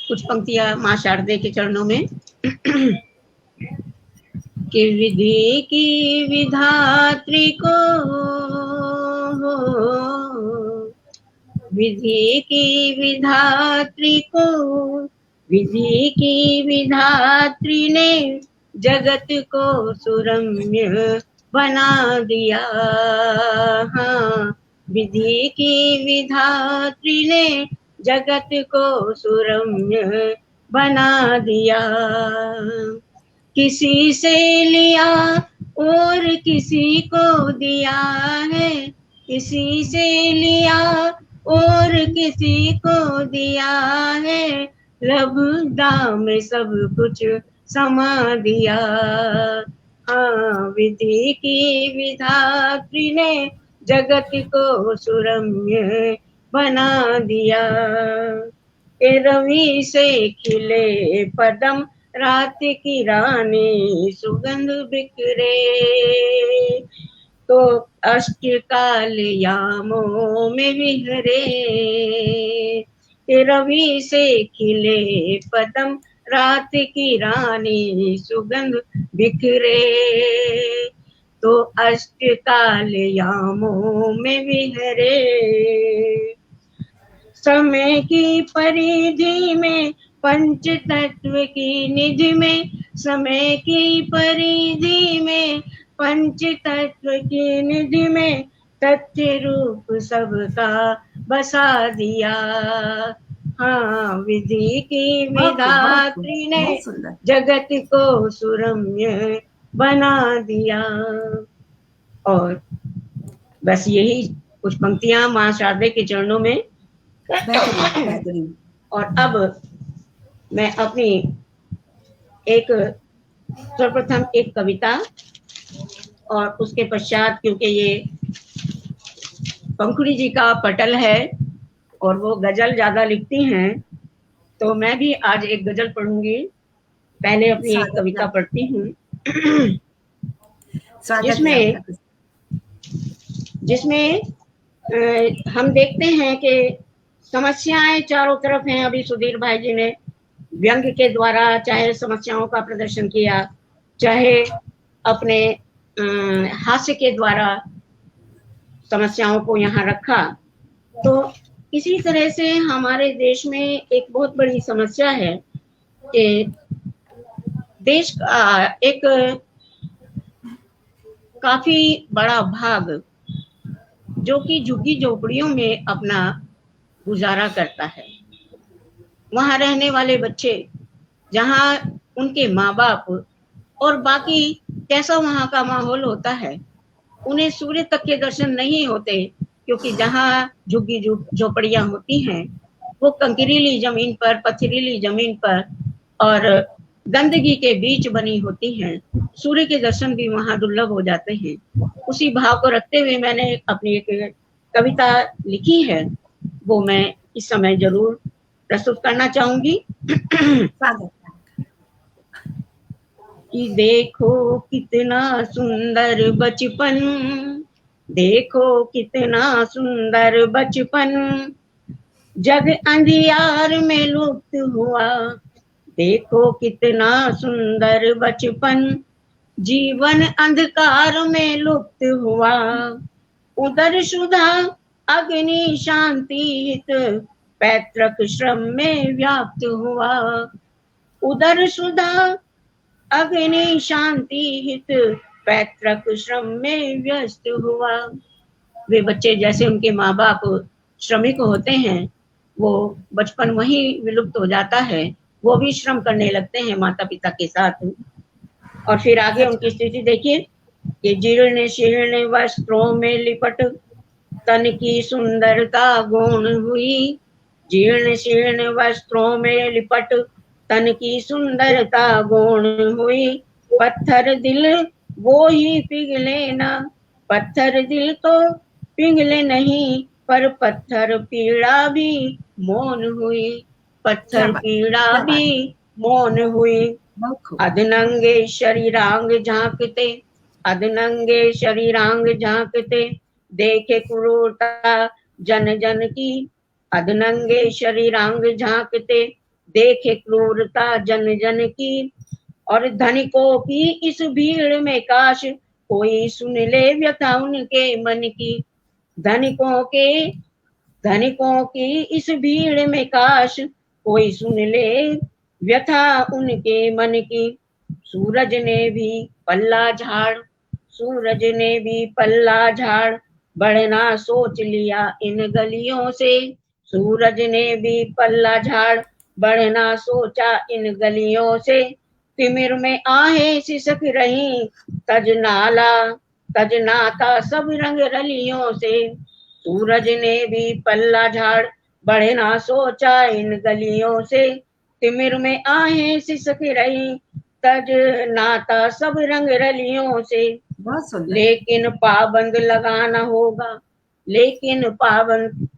Speaker 6: कुछ पंक्तियां मां शारदे के चरणों में कि विधि की विधात्री को, विधि की विधात्री को, विधि की विधात्री ने जगत को सुरम्य बना दिया। हाँ, विधि की विधात्री ने जगत को सुरम्य बना दिया। किसी से लिया और किसी को दिया है, किसी से लिया और किसी को दिया है, लब्धा में सब कुछ समा दिया। हाँ, विधि की विधात्री ने जगत को सुरम्य बना दिया। रवि से खिले पदम रात की रानी सुगंध बिखरे, तो अष्ट काल यामों में विहरे। रवि से खिले पदम रात की रानी सुगंध बिखरे, तो अष्ट काल यामों में विहरे। समय की परिधि में पंच तत्व की निधि में, समय की परिधि में पंच तत्व की निधि में, तथ्य रूप सबका बसा दिया। हाँ, विधि की विधात्री ने जगत को सुरम्य बना दिया। और बस यही कुछ पंक्तियां मां शारदे के चरणों में। और अब मैं अपनी सर्वप्रथम एक कविता और उसके पश्चात, क्योंकि ये पंखुड़ी जी का पटल है और वो गजल ज्यादा लिखती हैं, तो मैं भी आज एक गजल पढ़ूंगी। पहले अपनी एक कविता पढ़ती हूँ जिसमें हम देखते हैं कि समस्याएं चारों तरफ हैं। अभी सुधीर भाई जी ने व्यंग के द्वारा चाहे समस्याओं का प्रदर्शन किया, चाहे अपने हास्य के द्वारा समस्याओं को यहाँ रखा। तो इसी तरह से हमारे देश में एक बहुत बड़ी समस्या है कि देश का एक काफी बड़ा भाग जो कि झुग्गी झोपड़ियों में अपना गुजारा करता है, वहां रहने वाले बच्चे, जहां उनके माँ बाप और बाकी कैसा वहां का माहौल होता है, उन्हें सूर्य तक के दर्शन नहीं होते, क्योंकि जहां झुग्गी झोपड़ियां होती हैं वो कंकरीली जमीन पर, पथरीली जमीन पर और गंदगी के बीच बनी होती हैं। सूर्य के दर्शन भी वहां दुर्लभ हो जाते हैं। उसी भाव को रखते हुए मैंने अपनी एक कविता लिखी है, वो मैं इस समय जरूर प्रस्तुत करना चाहूंगी। कि देखो कितना सुंदर बचपन, देखो कितना सुंदर बचपन, जग अंधियार में लुप्त हुआ। देखो कितना सुंदर बचपन, जीवन अंधकार में लुप्त हुआ। उदर सुधा अग्नि शांति हित, पैतृक श्रम में व्याप्त हुआ। उदर सुधा अग्नि शांति हित, पैतृक श्रम में व्यस्त हुआ। वे बच्चे जैसे उनके माँ बाप श्रमिक होते हैं, वो बचपन वहीं विलुप्त हो जाता है, वो भी श्रम करने लगते हैं माता पिता के साथ। और फिर आगे उनकी स्थिति देखिए कि जीर्ण शीर्ण वस्त्रों में लिपट, तन की सुंदरता गौण हुई। जीर्ण शीर्ण वस्त्रों में लिपट, तन की सुंदरता गौण हुई। पत्थर दिल वो ही पिघले ना, पत्थर दिल तो पिघले नहीं, पर पत्थर पीड़ा भी मौन हुई। पत्थर पीड़ा भी मौन हुई। अधनंगे शरीरांग झांकते, अधनंगे शरीरांग झांकते, देखे क्रूरता जन जन की। अधनंगे शरीरांग झांकते, देखे क्रूरता जन जन की। और धनिकों की इस भीड़ में काश कोई सुन ले व्यथा उनके मन की। धनिकों की इस भीड़ में काश कोई सुन ले व्यथा उनके मन की। सूरज ने भी पल्ला झाड़, सूरज ने भी पल्ला झाड़, बढ़ना सोच लिया इन गलियों से। सूरज ने भी पल्ला झाड़, बढ़ना सोचा इन गलियों से। तिमिर में आहें सिसक रही, तजनाता सब रंग रलियों से। सूरज ने भी पल्ला झाड़, बढ़ना सोचा इन गलियों से। तिमिर में आहें सिसक रही, तजनाता सब रंग रलियों से। लेकिन पाबंद लगाना होगा, लेकिन पाबंद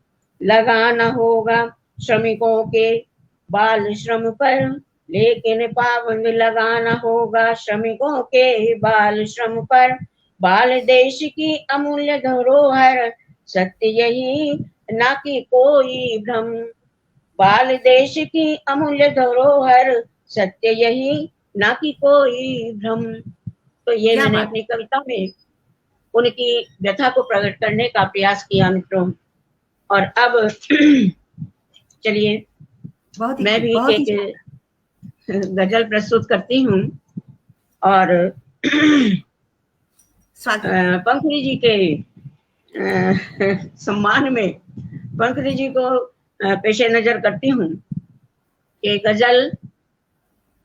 Speaker 6: लगाना होगा श्रमिकों के बाल श्रम पर। लेकिन पाबंद लगाना होगा श्रमिकों के बाल श्रम पर। बाल देश की अमूल्य धरोहर, सत्य यही ना कि कोई भ्रम। बाल देश की अमूल्य धरोहर, सत्य यही ना कि कोई भ्रम। तो ये मैंने अपनी कविता में उनकी व्यथा को प्रकट करने का प्रयास किया मित्रों। और अब चलिए मैं भी एक गजल प्रस्तुत करती हूँ। और पंखुड़ी जी के सम्मान में पंखुड़ी जी को पेशे नजर करती हूँ कि गजल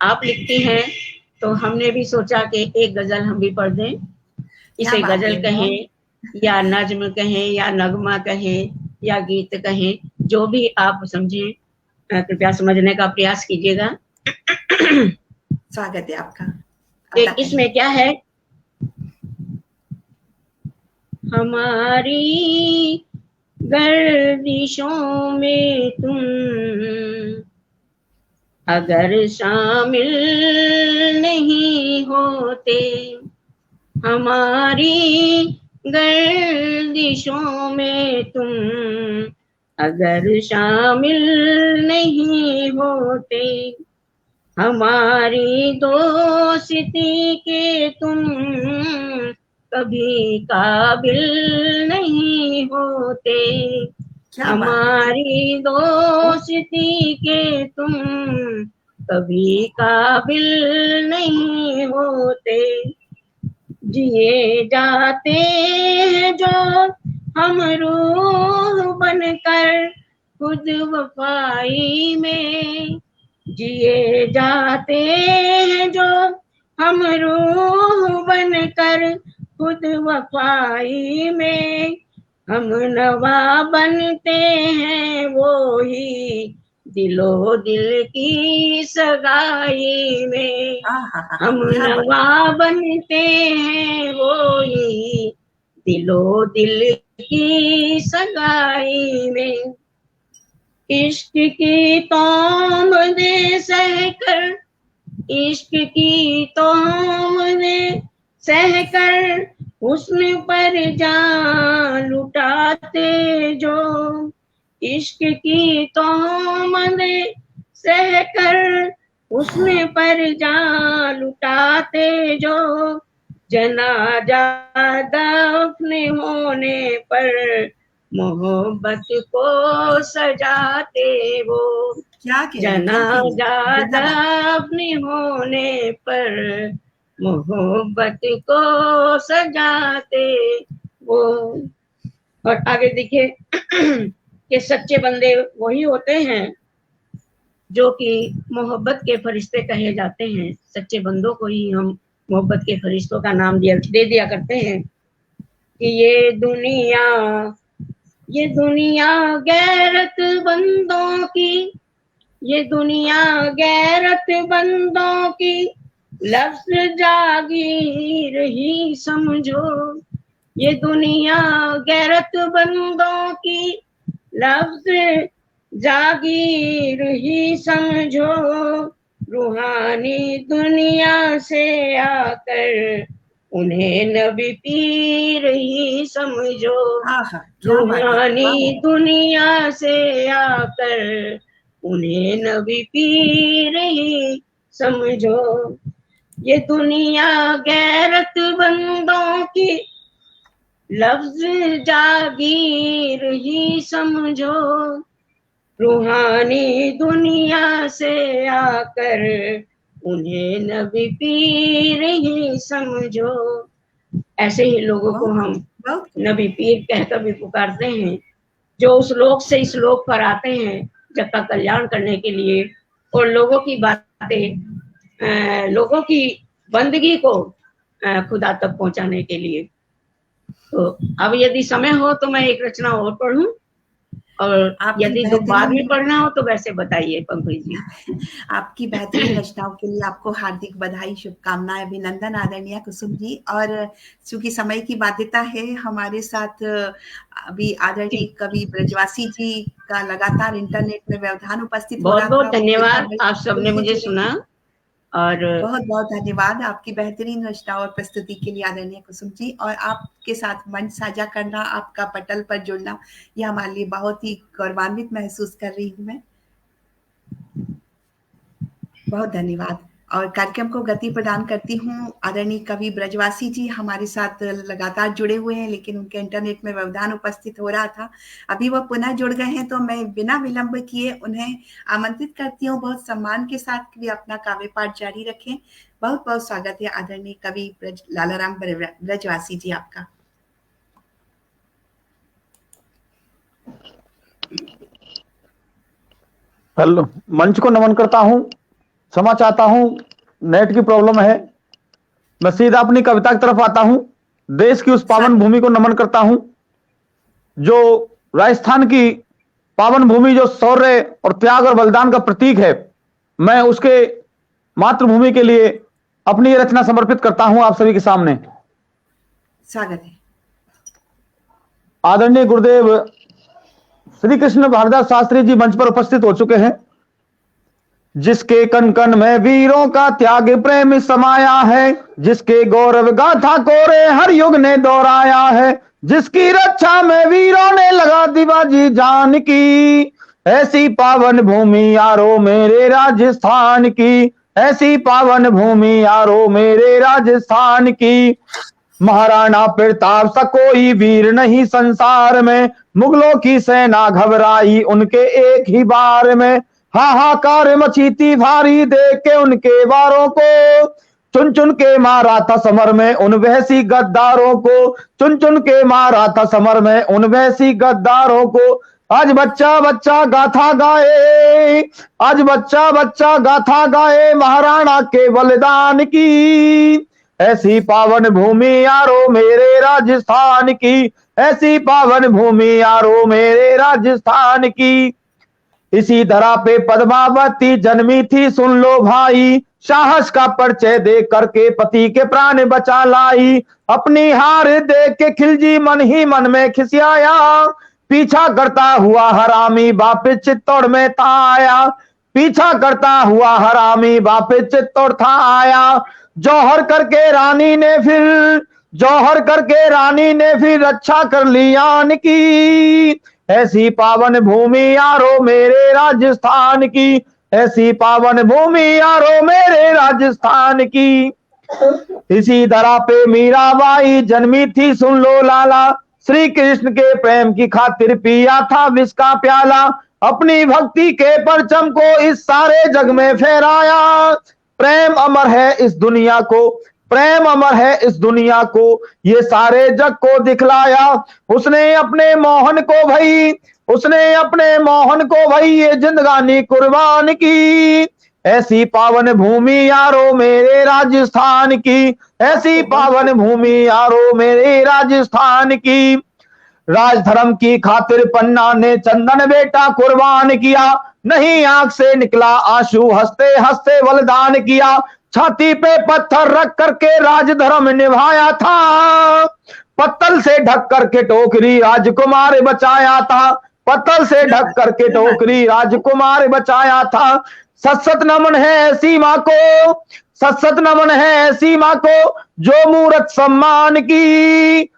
Speaker 6: आप लिखती हैं, तो हमने भी सोचा कि एक गजल हम भी पढ़ दें। इसे गजल कहें या नज्म कहें या नगमा कहें या गीत कहें, जो भी आप समझें, कृपया समझने का प्रयास कीजिएगा।
Speaker 1: स्वागत है आपका।
Speaker 6: इसमें क्या है, हमारी गर्दिशों में तुम अगर शामिल नहीं होते, हमारी गर्दिशों में तुम अगर शामिल नहीं होते, हमारी दोस्ती के तुम कभी काबिल नहीं होते,
Speaker 1: क्या बात है।
Speaker 6: हमारी दोस्ती के तुम कभी काबिल नहीं होते। जिए जाते हैं जो हम रूह बनकर खुद वफाई में, जिए जाते हैं जो हम रूह बनकर खुद वफाई में, हम नवा बनते हैं वो ही दिलो दिल की सगाई में, हम
Speaker 1: क्या बात।
Speaker 6: नवा बनते हैं वो ही दिलो दिल की सगाई में। इश्क की तोमने सहकर, इश्क की तोमने सहकर हुस्न पर जान लुटाते जो, इश्क की तोमने सहकर हुस्न पर जान लुटाते जो, जनाजा दफन होने पर मोहब्बत को सजाते वो,
Speaker 1: क्या कह रहे हैं,
Speaker 6: जनाजा
Speaker 1: जिंदाबाद।
Speaker 6: दफन होने पर मोहब्बत को सजाते वो। और आगे देखिए कि सच्चे बंदे वही होते हैं जो कि मोहब्बत के फरिश्ते कहे जाते हैं। सच्चे बंदों को ही हम मोहब्बत के फरिश्तों का नाम दे दिया करते हैं कि ये दुनिया गैरत बंदों की, ये दुनिया गैरत बंदों की, लफ्ज जागीर ही समझो, ये दुनिया गैरत बंदों की, लफ्ज जागीर ही समझो, रूहानी दुनिया से आकर उन्हें नबी पीर ही समझो, रूहानी दुनिया से आकर उन्हें नबी पीर ही समझो, ये दुनिया गैरत बंदों की, लफ्ज जागीर ही समझो, रूहानी दुनिया से आकर उन्हें नबी पीर ही समझो। ऐसे ही लोगों को हम नबी पीर कहकर भी पुकारते हैं, जो उस लोक से इस लोक पर आते हैं जग का कल्याण करने के लिए और लोगों की बातें, लोगों की बंदगी को खुदा तक पहुंचाने के लिए। तो अब यदि समय हो तो मैं एक रचना और पढ़ूं, और यदि तो बाद में पढ़ना हो तो वैसे बताइए पंकज जी।
Speaker 1: आपकी बेहतरीन रचनाओं के लिए आपको हार्दिक बधाई, शुभकामनाएं, अभिनंदन आदरणीय कुसुम जी। और चूंकि समय की बाध्यता है, हमारे साथ अभी आदरणीय कवि ब्रजवासी जी का लगातार इंटरनेट में व्यवधान उपस्थित हो रहा था।
Speaker 6: बहुत बहुत धन्यवाद, आप सबने मुझे सुना और
Speaker 1: बहुत बहुत धन्यवाद आपकी बेहतरीन रचना और प्रस्तुति के लिए आदरणीय कुसुम जी। और आपके साथ मंच साझा करना, आपका पटल पर जुड़ना, यह हमारे लिए बहुत ही गौरवान्वित महसूस कर रही हूँ मैं। बहुत धन्यवाद। और कार्यक्रम को गति प्रदान करती हूँ। आदरणीय कवि ब्रजवासी जी हमारे साथ लगातार जुड़े हुए हैं, लेकिन उनके इंटरनेट में व्यवधान उपस्थित हो रहा था। अभी वह पुनः जुड़ गए हैं, तो मैं बिना विलंब किए उन्हें आमंत्रित करती हूँ बहुत सम्मान के साथ कि वे अपना काव्य पाठ जारी रखें। बहुत बहुत स्वागत है आदरणीय कवि लालाराम ब्रजवासी जी आपका।
Speaker 5: हेलो, मंच को नमन करता हूं। क्षमा चाहता हूं, नेट की प्रॉब्लम है। मैं सीधा अपनी कविता की तरफ आता हूं। देश की उस पावन भूमि को नमन करता हूं जो राजस्थान की पावन भूमि, जो शौर्य और त्याग और बलिदान का प्रतीक है। मैं उसके मातृभूमि के लिए अपनी ये रचना समर्पित करता हूं आप सभी के सामने।
Speaker 1: स्वागत है।
Speaker 5: आदरणीय गुरुदेव श्री कृष्ण भारदास शास्त्री जी मंच पर उपस्थित हो चुके हैं। जिसके कण कण में वीरों का त्याग प्रेम समाया है, जिसके गौरव गाथा कोरे हर युग ने दोहराया है, जिसकी रक्षा में वीरों ने लगा दी बाजी जान की, ऐसी पावन भूमि यारो मेरे राजस्थान की, ऐसी पावन भूमि यारो मेरे राजस्थान की। महाराणा प्रताप सा कोई वीर नहीं संसार में, मुगलों की सेना घबराई उनके एक ही बार में, हाहाकार मची थी भारी देख के उनके वारों को, चुन चुन के मारा था समर में उन वैसी गद्दारों को, चुन चुन के मारा था समर में उन वैसी गद्दारों को। आज बच्चा बच्चा गाथा गाए, आज बच्चा बच्चा गाथा गाए महाराणा के बलिदान की, ऐसी पावन भूमि यारो मेरे राजस्थान की, ऐसी पावन भूमि यारो मेरे राजस्थान की। इसी धरा पे पद्मावती जन्मी थी सुन लो भाई, साहस का परिचय दे करके पति के प्राण बचा लाई, अपनी हार देख के खिलजी मन ही मन में खिसियाया, पीछा करता हुआ हरामी वापिस चित्तौड़ में था आया, पीछा करता हुआ हरामी वापिस चित्तौड़ था आया। जौहर करके रानी ने फिर, जौहर करके रानी ने फिर रक्षा कर ली आन की, ऐसी पावन भूमि यारो मेरे राजस्थान की, ऐसी पावन भूमि यारो मेरे राजस्थान की। इसी धरा पे मीराबाई जन्मी थी सुन लो लाला, श्री कृष्ण के प्रेम की खातिर पिया था विष का प्याला, अपनी भक्ति के परचम को इस सारे जग में फहराया, प्रेम अमर है इस दुनिया को, प्रेम अमर है इस दुनिया को, ये सारे जग को दिखलाया, उसने अपने मोहन को भाई, उसने अपने मोहन को भाई ये जिंदगानी कुर्बान की, ऐसी पावन भूमि यारो मेरे राजस्थान की, ऐसी पावन भूमि यारो मेरे राजस्थान की। राजधर्म की खातिर पन्ना ने चंदन बेटा कुर्बान किया, नहीं आंख से निकला आंसू हंसते हंसते बलिदान किया, छाती पे पत्थर रख करके राजधर्म निभाया था, पत्तल से ढक करके टोकरी राजकुमार बचाया था, पत्तल से ढक करके टोकरी राजकुमार बचाया था। सत सत नमन है सीमा को, सत सत नमन है सीमा को, जो मूरत सम्मान की।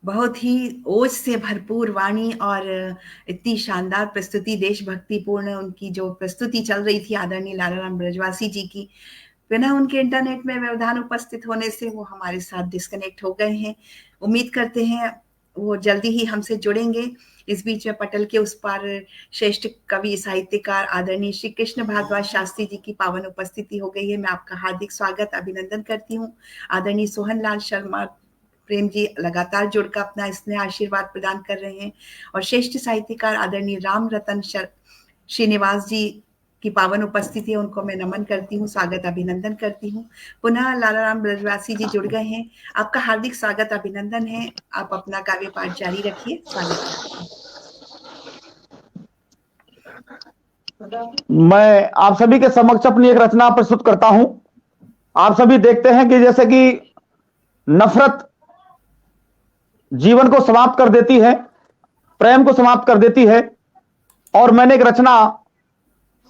Speaker 1: बहुत ही ओज से भरपूर वाणी और इतनी शानदार प्रस्तुति, देशभक्तिपूर्ण उनकी जो प्रस्तुति चल रही थी आदरणीय लालाराम ब्रजवासी जी की। बिना उनके इंटरनेट में व्यवधान उपस्थित होने से वो हमारे साथ डिस्कनेक्ट हो गए हैं। उम्मीद करते हैं वो जल्दी ही हमसे जुड़ेंगे। इस बीच में पटल के उस पार श्रेष्ठ कवि साहित्यकार आदरणीय श्री कृष्ण भारद्वाज शास्त्री जी की पावन उपस्थिति हो गई है। मैं आपका हार्दिक स्वागत अभिनंदन करती हूँ। आदरणीय सोहन लाल शर्मा प्रेम जी लगातार जुड़कर अपना स्नेह आशीर्वाद प्रदान कर रहे हैं और श्रेष्ठ साहित्यकार आदरणीय राम रतन श्रीनिवास जी की पावन उपस्थिति है, उनको मैं नमन करती हूँ, स्वागत अभिनंदन करती हूँ। पुनः लालाराम ब्रजवासी जी जुड़ गए हैं, आपका हार्दिक स्वागत अभिनंदन है। आप अपना काव्य पाठ जारी रखिए, स्वागत है।
Speaker 5: मैं आप सभी के समक्ष अपनी एक रचना प्रस्तुत करता हूं। आप सभी देखते हैं कि जैसे कि नफरत जीवन को समाप्त कर देती है, प्रेम को समाप्त कर देती है, और मैंने एक रचना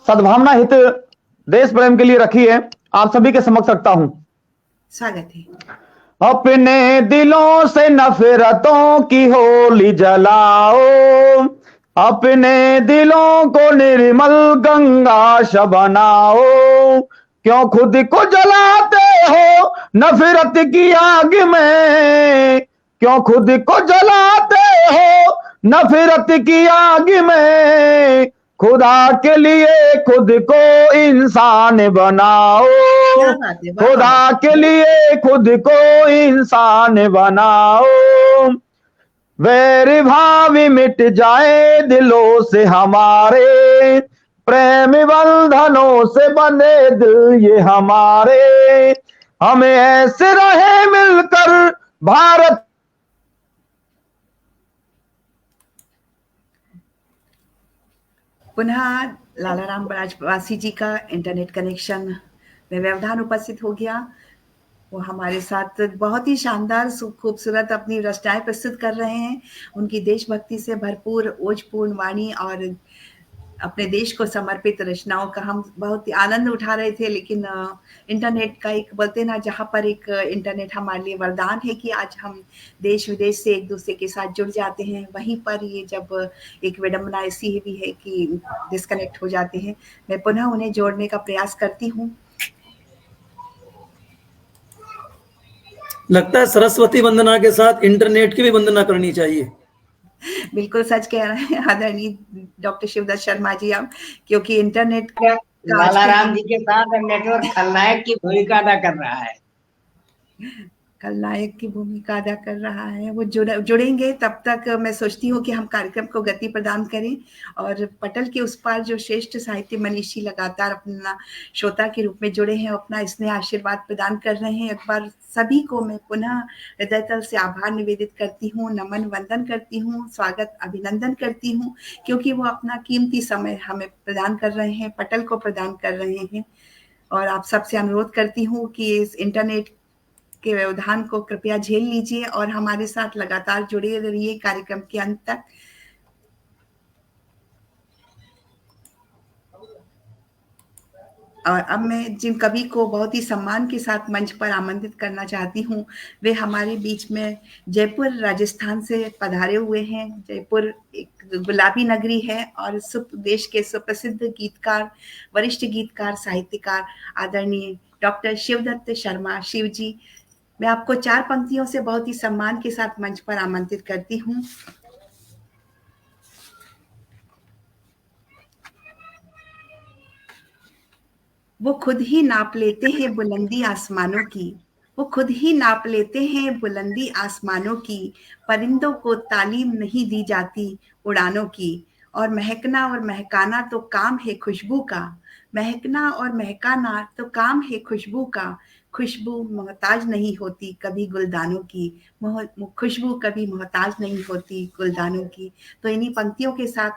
Speaker 5: सद्भावना हित देश प्रेम के लिए रखी है, आप सभी के समक्ष रखता हूं।
Speaker 1: स्वागत है।
Speaker 5: अपने दिलों से नफरतों की होली जलाओ, अपने दिलों को निर्मल गंगा बनाओ, क्यों खुद को जलाते हो नफरत की आग में, क्यों खुद को जलाते हो नफरत की आग में, खुदा के लिए खुद को इंसान बनाओ, खुदा के लिए खुद को इंसान बनाओ, वैर भाव मिट जाए दिलों से हमारे, प्रेम बंधनों से बंधे दिल ये हमारे, हमें ऐसे रहे मिलकर भारत।
Speaker 1: पुनः लालाराम ब्रजवासी जी का इंटरनेट कनेक्शन में व्यवधान उपस्थित हो गया। वो हमारे साथ बहुत ही शानदार खूबसूरत अपनी रचनाएं प्रस्तुत कर रहे हैं। उनकी देशभक्ति से भरपूर ओजपूर्ण वाणी और अपने देश को समर्पित रचनाओं का हम बहुत ही आनंद उठा रहे थे। लेकिन इंटरनेट का एक बोलते ना, जहाँ पर एक इंटरनेट हमारे लिए वरदान है कि आज हम देश विदेश से एक दूसरे के साथ जुड़ जाते हैं, वहीं पर ये जब एक विडंबना ऐसी भी है कि डिस्कनेक्ट हो जाते हैं। मैं पुनः उन्हें जोड़ने का प्रयास करती हूँ।
Speaker 2: लगता है सरस्वती वंदना के साथ इंटरनेट की भी वंदना करनी चाहिए।
Speaker 1: बिल्कुल सच कह रहे हैं आदरणीय डॉक्टर शिवदत्त शर्मा जी आप, क्योंकि इंटरनेट का
Speaker 3: लाला राम जी के साथ नेटवर्क खलनायक की भूमिका अदा कर रहा है।
Speaker 1: खलनायक की भूमिका अदा कर रहा है। वो जुड़ेंगे, तब तक मैं सोचती हूँ कि हम कार्यक्रम को गति प्रदान करें और पटल के उस पार जो श्रेष्ठ साहित्य मनीषी लगातार अपना श्रोता के रूप में जुड़े हैं, अपना स्नेह आशीर्वाद प्रदान कर रहे हैं। एक बार सभी को मैं पुनः हृदय तल से आभार निवेदित करती हूँ, नमन वंदन करती हूँ, स्वागत अभिनंदन करती हूँ, क्योंकि वो अपना कीमती समय हमें प्रदान कर रहे हैं, पटल को प्रदान कर रहे हैं। और आप सबसे अनुरोध करती हूँ कि इस इंटरनेट के व्यवधान को कृपया झेल लीजिए और हमारे साथ लगातार जुड़े रहिए कार्यक्रम के अंत तक। और अब मैं जिन कवि को बहुत ही सम्मान के साथ मंच पर आमंत्रित करना चाहती हूँ, वे हमारे बीच में जयपुर राजस्थान से पधारे हुए हैं। जयपुर एक गुलाबी नगरी है और देश के सुप्रसिद्ध गीतकार, वरिष्ठ गीतकार, साहित्यकार आदरणीय डॉक्टर शिवदत्त शर्मा शिव जी, मैं आपको 4 पंक्तियों से बहुत ही सम्मान के साथ मंच पर आमंत्रित करती हूँ। वो खुद ही नाप लेते हैं बुलंदी आसमानों की, वो खुद ही नाप लेते हैं बुलंदी आसमानों की, परिंदों को तालीम नहीं दी जाती उड़ानों की, और महकना और महकाना तो काम है खुशबू का, महकना और महकाना तो काम है खुशबू का, खुशबू मोहताज नहीं होती कभी गुलदानों की, खुशबू कभी मोहताज नहीं होती गुलदानों की। तो इन्हीं पंक्तियों के साथ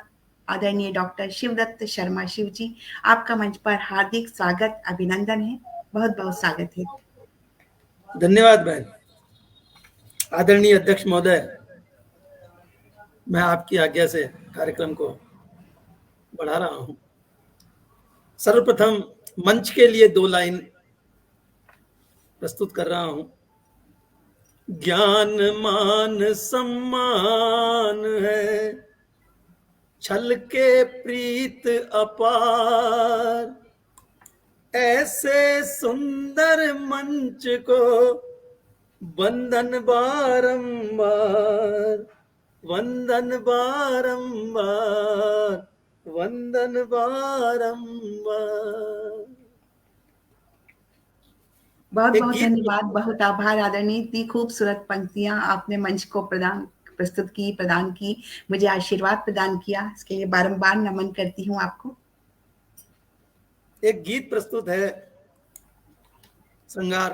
Speaker 1: आदरणीय डॉक्टर शिवदत्त शर्मा शिव जी, आपका मंच पर हार्दिक स्वागत अभिनंदन है। बहुत बहुत स्वागत है।
Speaker 2: धन्यवाद बहन। आदरणीय अध्यक्ष महोदय, मैं आपकी आज्ञा से कार्यक्रम को बढ़ा रहा हूं। सर्वप्रथम मंच के लिए 2 लाइन प्रस्तुत कर रहा हूं। ज्ञान मान सम्मान है, छल के प्रीत अपार, ऐसे सुंदर मंच को वंदन बारंबार, वंदन बारंबार, वंदन बारंबार।
Speaker 1: बहुत बहुत धन्यवाद, बहुत आभार आदरणीय। इतनी खूबसूरत पंक्तियां आपने मंच को प्रदान की, मुझे आशीर्वाद प्रदान किया, इसके लिए बारंबार नमन करती हूँ आपको।
Speaker 2: एक गीत प्रस्तुत है, श्रृंगार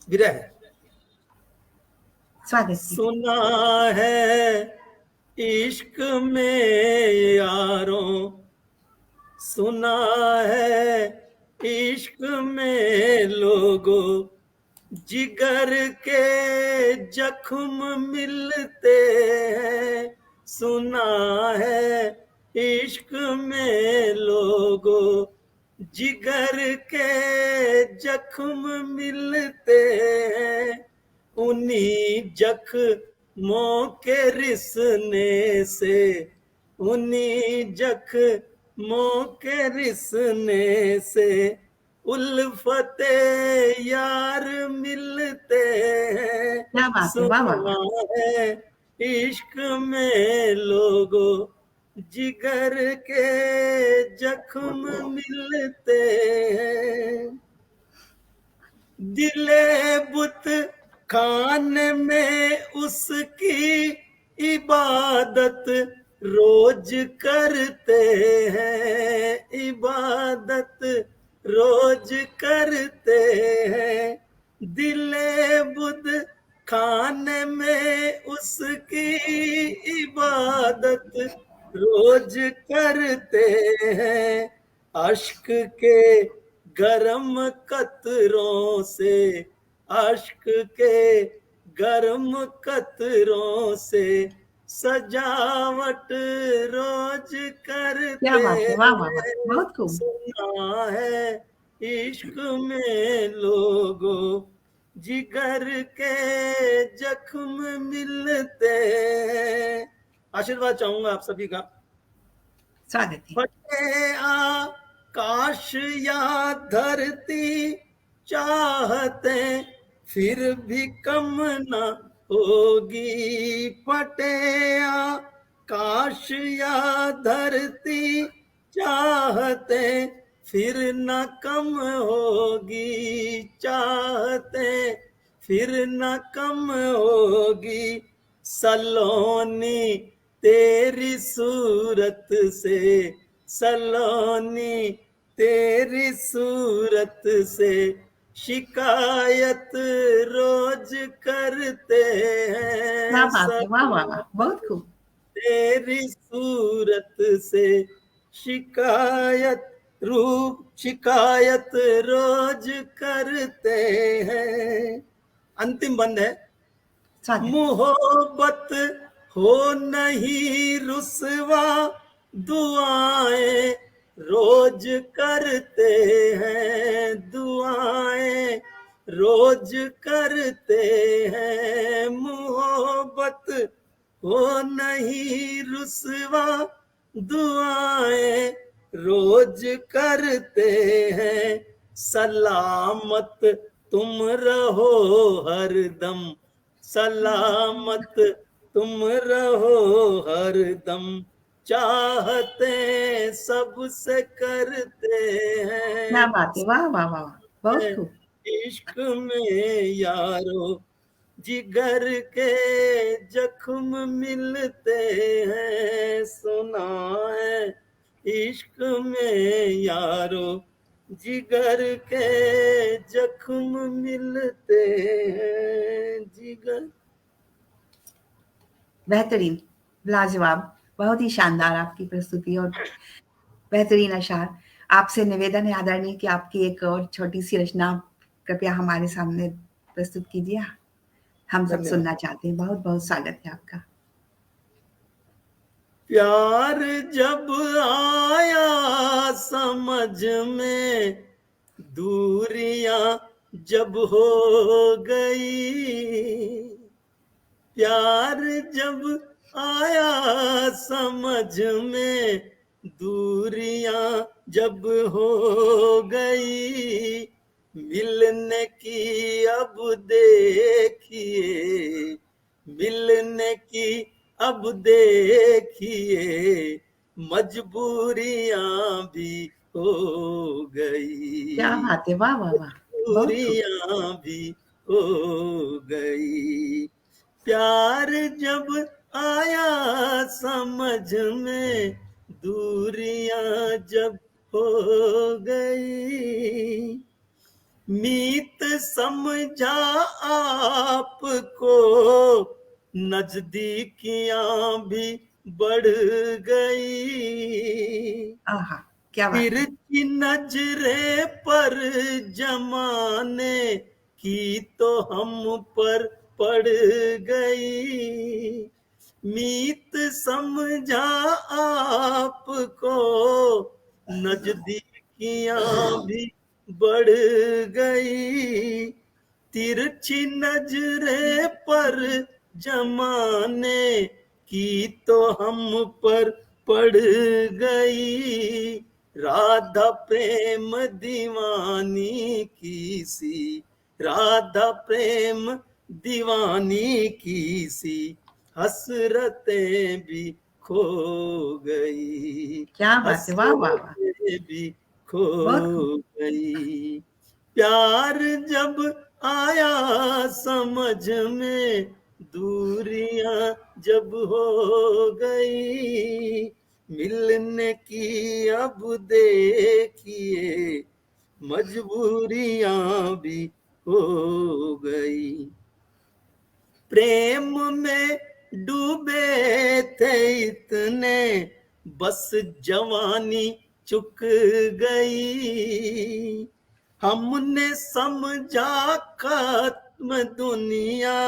Speaker 2: विरह।
Speaker 1: स्वागत।
Speaker 2: सुना है इश्क में यारों, सुना है इश्क में लोगों, जिगर के जख्म मिलते हैं, सुना है इश्क में लोगों, जिगर के जख्म मिलते हैं, उन्हीं जख्मों के रिसने से, उन्हीं जख्मों के रिसने से उल्फते यार मिलते हैं,
Speaker 1: क्या बात है, वाह वाह।
Speaker 2: सुना है इश्क में लोगों, जिगर के जख्म मिलते हैं, दिले बुत खाने में उसकी इबादत रोज करते हैं, इबादत रोज करते हैं, दिले बुत खाने में उसकी इबादत रोज करते हैं, अश्क के गरम कतरों से अश्क के गर्म कतरों से सजावट रोज करते
Speaker 1: क्या बात है, वाह वाह वाह, बहुत खूब।
Speaker 2: सुना है इश्क में लोगों जिगर के जख्म मिलते। आशीर्वाद चाहूंगा आप सभी का।
Speaker 1: स्वागत है।
Speaker 2: फटे आकाश या धरती चाहते फिर भी कम न होगी। फटे आकाश या धरती चाहते फिर न कम होगी। चाहते फिर न कम होगी। सलोनी तेरी सूरत से, सलोनी तेरी सूरत से शिकायत रोज करते
Speaker 1: क्या
Speaker 2: हैं।
Speaker 1: बात है, वाह वाह वाह, बहुत खूब।
Speaker 2: तेरी सूरत से शिकायत रोज करते हैं। अंतिम बंद है।
Speaker 1: स्वागत।
Speaker 2: मोहब्बत हो नहीं रुसवा दुआएं रोज करते हैं। दुआएं रोज करते हैं। मोहब्बत हो नहीं रुसवा दुआएं रोज करते हैं। सलामत तुम रहो हरदम, सलामत तुम रहो हरदम, चाहते सबसे करते हैं।
Speaker 1: क्या बात है, वाह वाह वाह वाह, बहुत खूब।
Speaker 2: इश्क में यारो जिगर के जख्म मिलते हैं। सुना है इश्क में यारो जिगर के जख्म मिलते हैं। जिगर।
Speaker 1: बेहतरीन, लाजवाब, बहुत ही शानदार आपकी प्रस्तुति और बेहतरीन अशार। आपसे निवेदन है आदरणीय कि आपकी एक और छोटी सी रचना कृपया हमारे सामने प्रस्तुत कीजिए। हम सब
Speaker 2: धन्यवाद।
Speaker 1: सुनना चाहते हैं। बहुत बहुत स्वागत है आपका।
Speaker 2: प्यार जब आया समझ में, दूरियां जब हो गई। प्यार जब आया समझ में, दूरियां जब हो गई। मिलने की अब देखिए, मिलने की अब देखिए, मजबूरियां भी हो गई।
Speaker 1: क्या बात है, वाह वाह वाह, बहुत खूब।
Speaker 2: मजबूरियां भी हो गई। प्यार जब आया समझ में, दूरियां जब हो गई। मीत समझा आपको, नजदीकियां भी बढ़ गई।
Speaker 1: आहा, क्या बात है।
Speaker 2: तिरछी नजरे पर जमाने की तो हम पर पड़ गई। मीत समझा आपको, नजदीकियां भी बढ़ गई। तिरछी नजरे पर जमाने की तो हम पर पड़ गई। राधा प्रेम दीवानी की सी, राधा प्रेम दीवानी की सी, हसरतें भी खो गई।
Speaker 1: क्या बात है, वाह वाह वाह,
Speaker 2: हसरतें भी खो
Speaker 1: बहुत खूब।
Speaker 2: गई। प्यार जब आया समझ में, दूरियां जब हो गई। मिलने की अब देखिए, मजबूरियां भी हो गई। प्रेम में डूबे थे इतने, बस जवानी चुक गई। हमने समझा खत्म दुनिया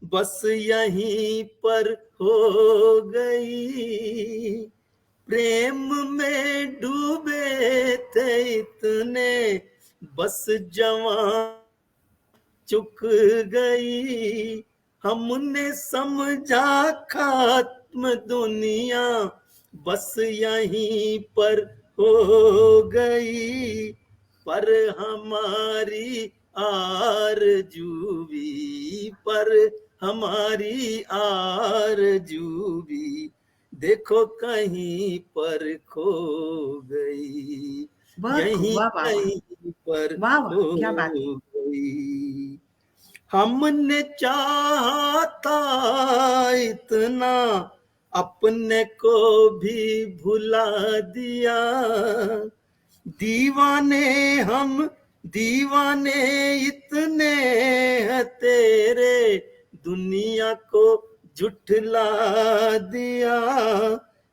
Speaker 2: बस यहीं पर हो गई, प्रेम में डूबे थे इतने बस जवां चुक गई, हमने समझा खत्म दुनिया बस यहीं पर हो गई, पर हमारी आरज़ू भी, पर हमारी आरज़ू भी देखो कहीं पर खो गई,
Speaker 1: बहुत खूब,
Speaker 2: यहीं
Speaker 1: वाह वाह वाह
Speaker 2: कहीं पर
Speaker 1: वाह वाह,
Speaker 2: खो
Speaker 1: क्या बात है।
Speaker 2: गई। हमने चाहा था इतना अपने को भी भुला दिया, दीवाने हम दीवाने इतने हैं तेरे दुनिया को झुठला दिया,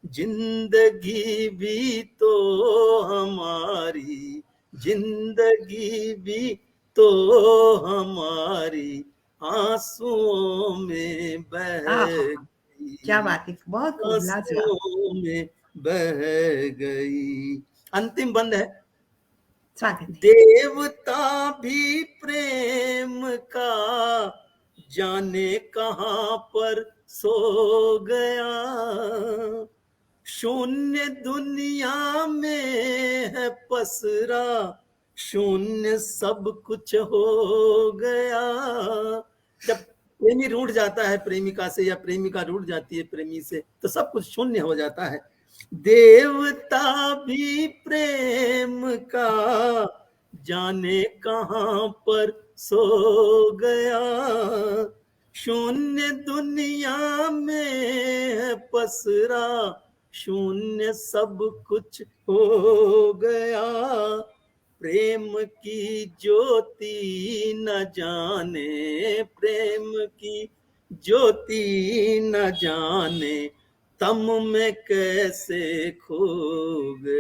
Speaker 2: जिंदगी भी तो हमारी जिंदगी भी तो हमारी आंसुओं में बह
Speaker 1: आहा,
Speaker 2: गई,
Speaker 1: क्या बात है, बहुत खूब, लाजवाब।
Speaker 2: आंसुओं में बह गई। अंतिम बंद है।
Speaker 1: स्वागत है।
Speaker 2: देवता भी प्रेम का जाने कहाँ पर सो गया, शून्य दुनिया में है पसरा, शून्य सब कुछ हो गया। जब प्रेमी रूठ जाता है प्रेमिका से या प्रेमिका रूठ जाती है प्रेमी से तो सब कुछ शून्य हो जाता है। देवता भी प्रेम का जाने कहाँ पर सो गया, शून्य दुनिया में है पसरा, शून्य सब कुछ हो गया, प्रेम की ज्योति न जाने, प्रेम की ज्योति न जाने तम में कैसे खो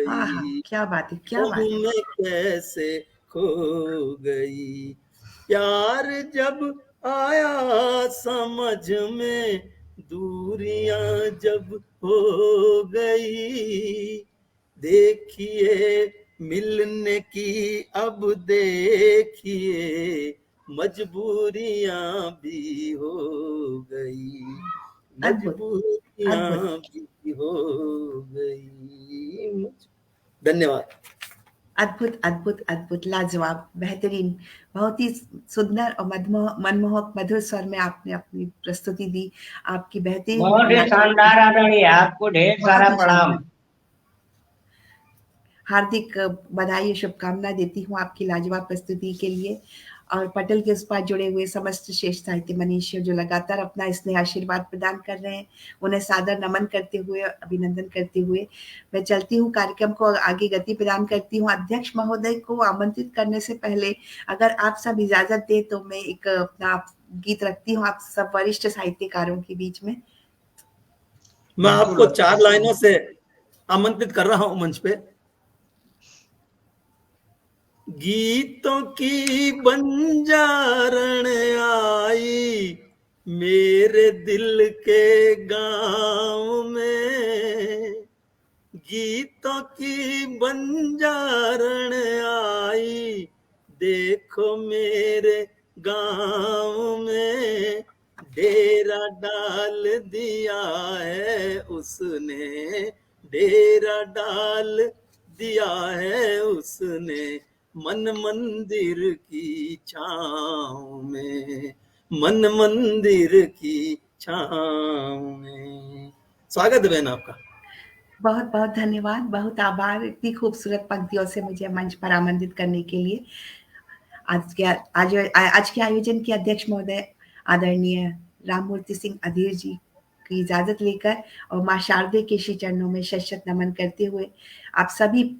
Speaker 1: आहा,
Speaker 2: गई,
Speaker 1: क्या बात है, क्या
Speaker 2: तम
Speaker 1: बात है।
Speaker 2: में कैसे खो गई, प्यार जब आया समझ में दूरियां जब हो गई, देखिए मिलने की अब देखिए मजबूरियां भी हो गई,
Speaker 1: अद्भुत,
Speaker 2: मजबूरियां
Speaker 1: अद्भुत,
Speaker 2: भी हो गई। धन्यवाद।
Speaker 1: अद्भुत, अद्भुत, अद्भुत, लाजवाब, बेहतरीन, बहुत ही सुंदर और मनमोहक मधुर स्वर में आपने अपनी प्रस्तुति दी। आपकी बेहतरीन
Speaker 3: बहुत ही शानदार आदरणीय, आपको ढेर
Speaker 1: बहुत
Speaker 3: सारा
Speaker 1: ही
Speaker 3: प्रणाम।
Speaker 1: शानदार। हार्दिक बधाई और शुभकामना देती हूँ आपकी लाजवाब प्रस्तुति के लिए, और पटल के उस पार जुड़े हुए समस्त श्रेष्ठ साहित्य मनीषी जो लगातार अपना स्नेह आशीर्वाद प्रदान कर रहे हैं, उन्हें सादर नमन करते हुए, अभिनंदन करते हुए मैं चलती हूँ, कार्यक्रम को आगे गति प्रदान करती हूँ। अध्यक्ष महोदय को आमंत्रित करने से पहले अगर आप सब इजाजत दें तो मैं एक अपना गीत रखती हूँ आप सब वरिष्ठ साहित्यकारों के बीच में।
Speaker 2: मैं आपको 4 लाइनों से आमंत्रित कर रहा हूं मंच पे। गीतों की बंजारण आई मेरे दिल के गांव में, गीतों की बंजारण आई देखो मेरे गांव में, डेरा डाल दिया है उसने, डेरा डाल दिया है उसने मन मंदिर की छाँव में, मन मंदिर की छाँव में। स्वागत है बहन आपका।
Speaker 1: बहुत बहुत धन्यवाद, बहुत आभार इतनी खूबसूरत पंक्तियों से मुझे मंच पर आमंत्रित करने के लिए। आज के आयोजन के अध्यक्ष महोदय आदरणीय राममूर्ति सिंह अधीर जी की इजाजत लेकर और माँ शारदे के श्री चरणों में शत नमन करते हुए आप सभी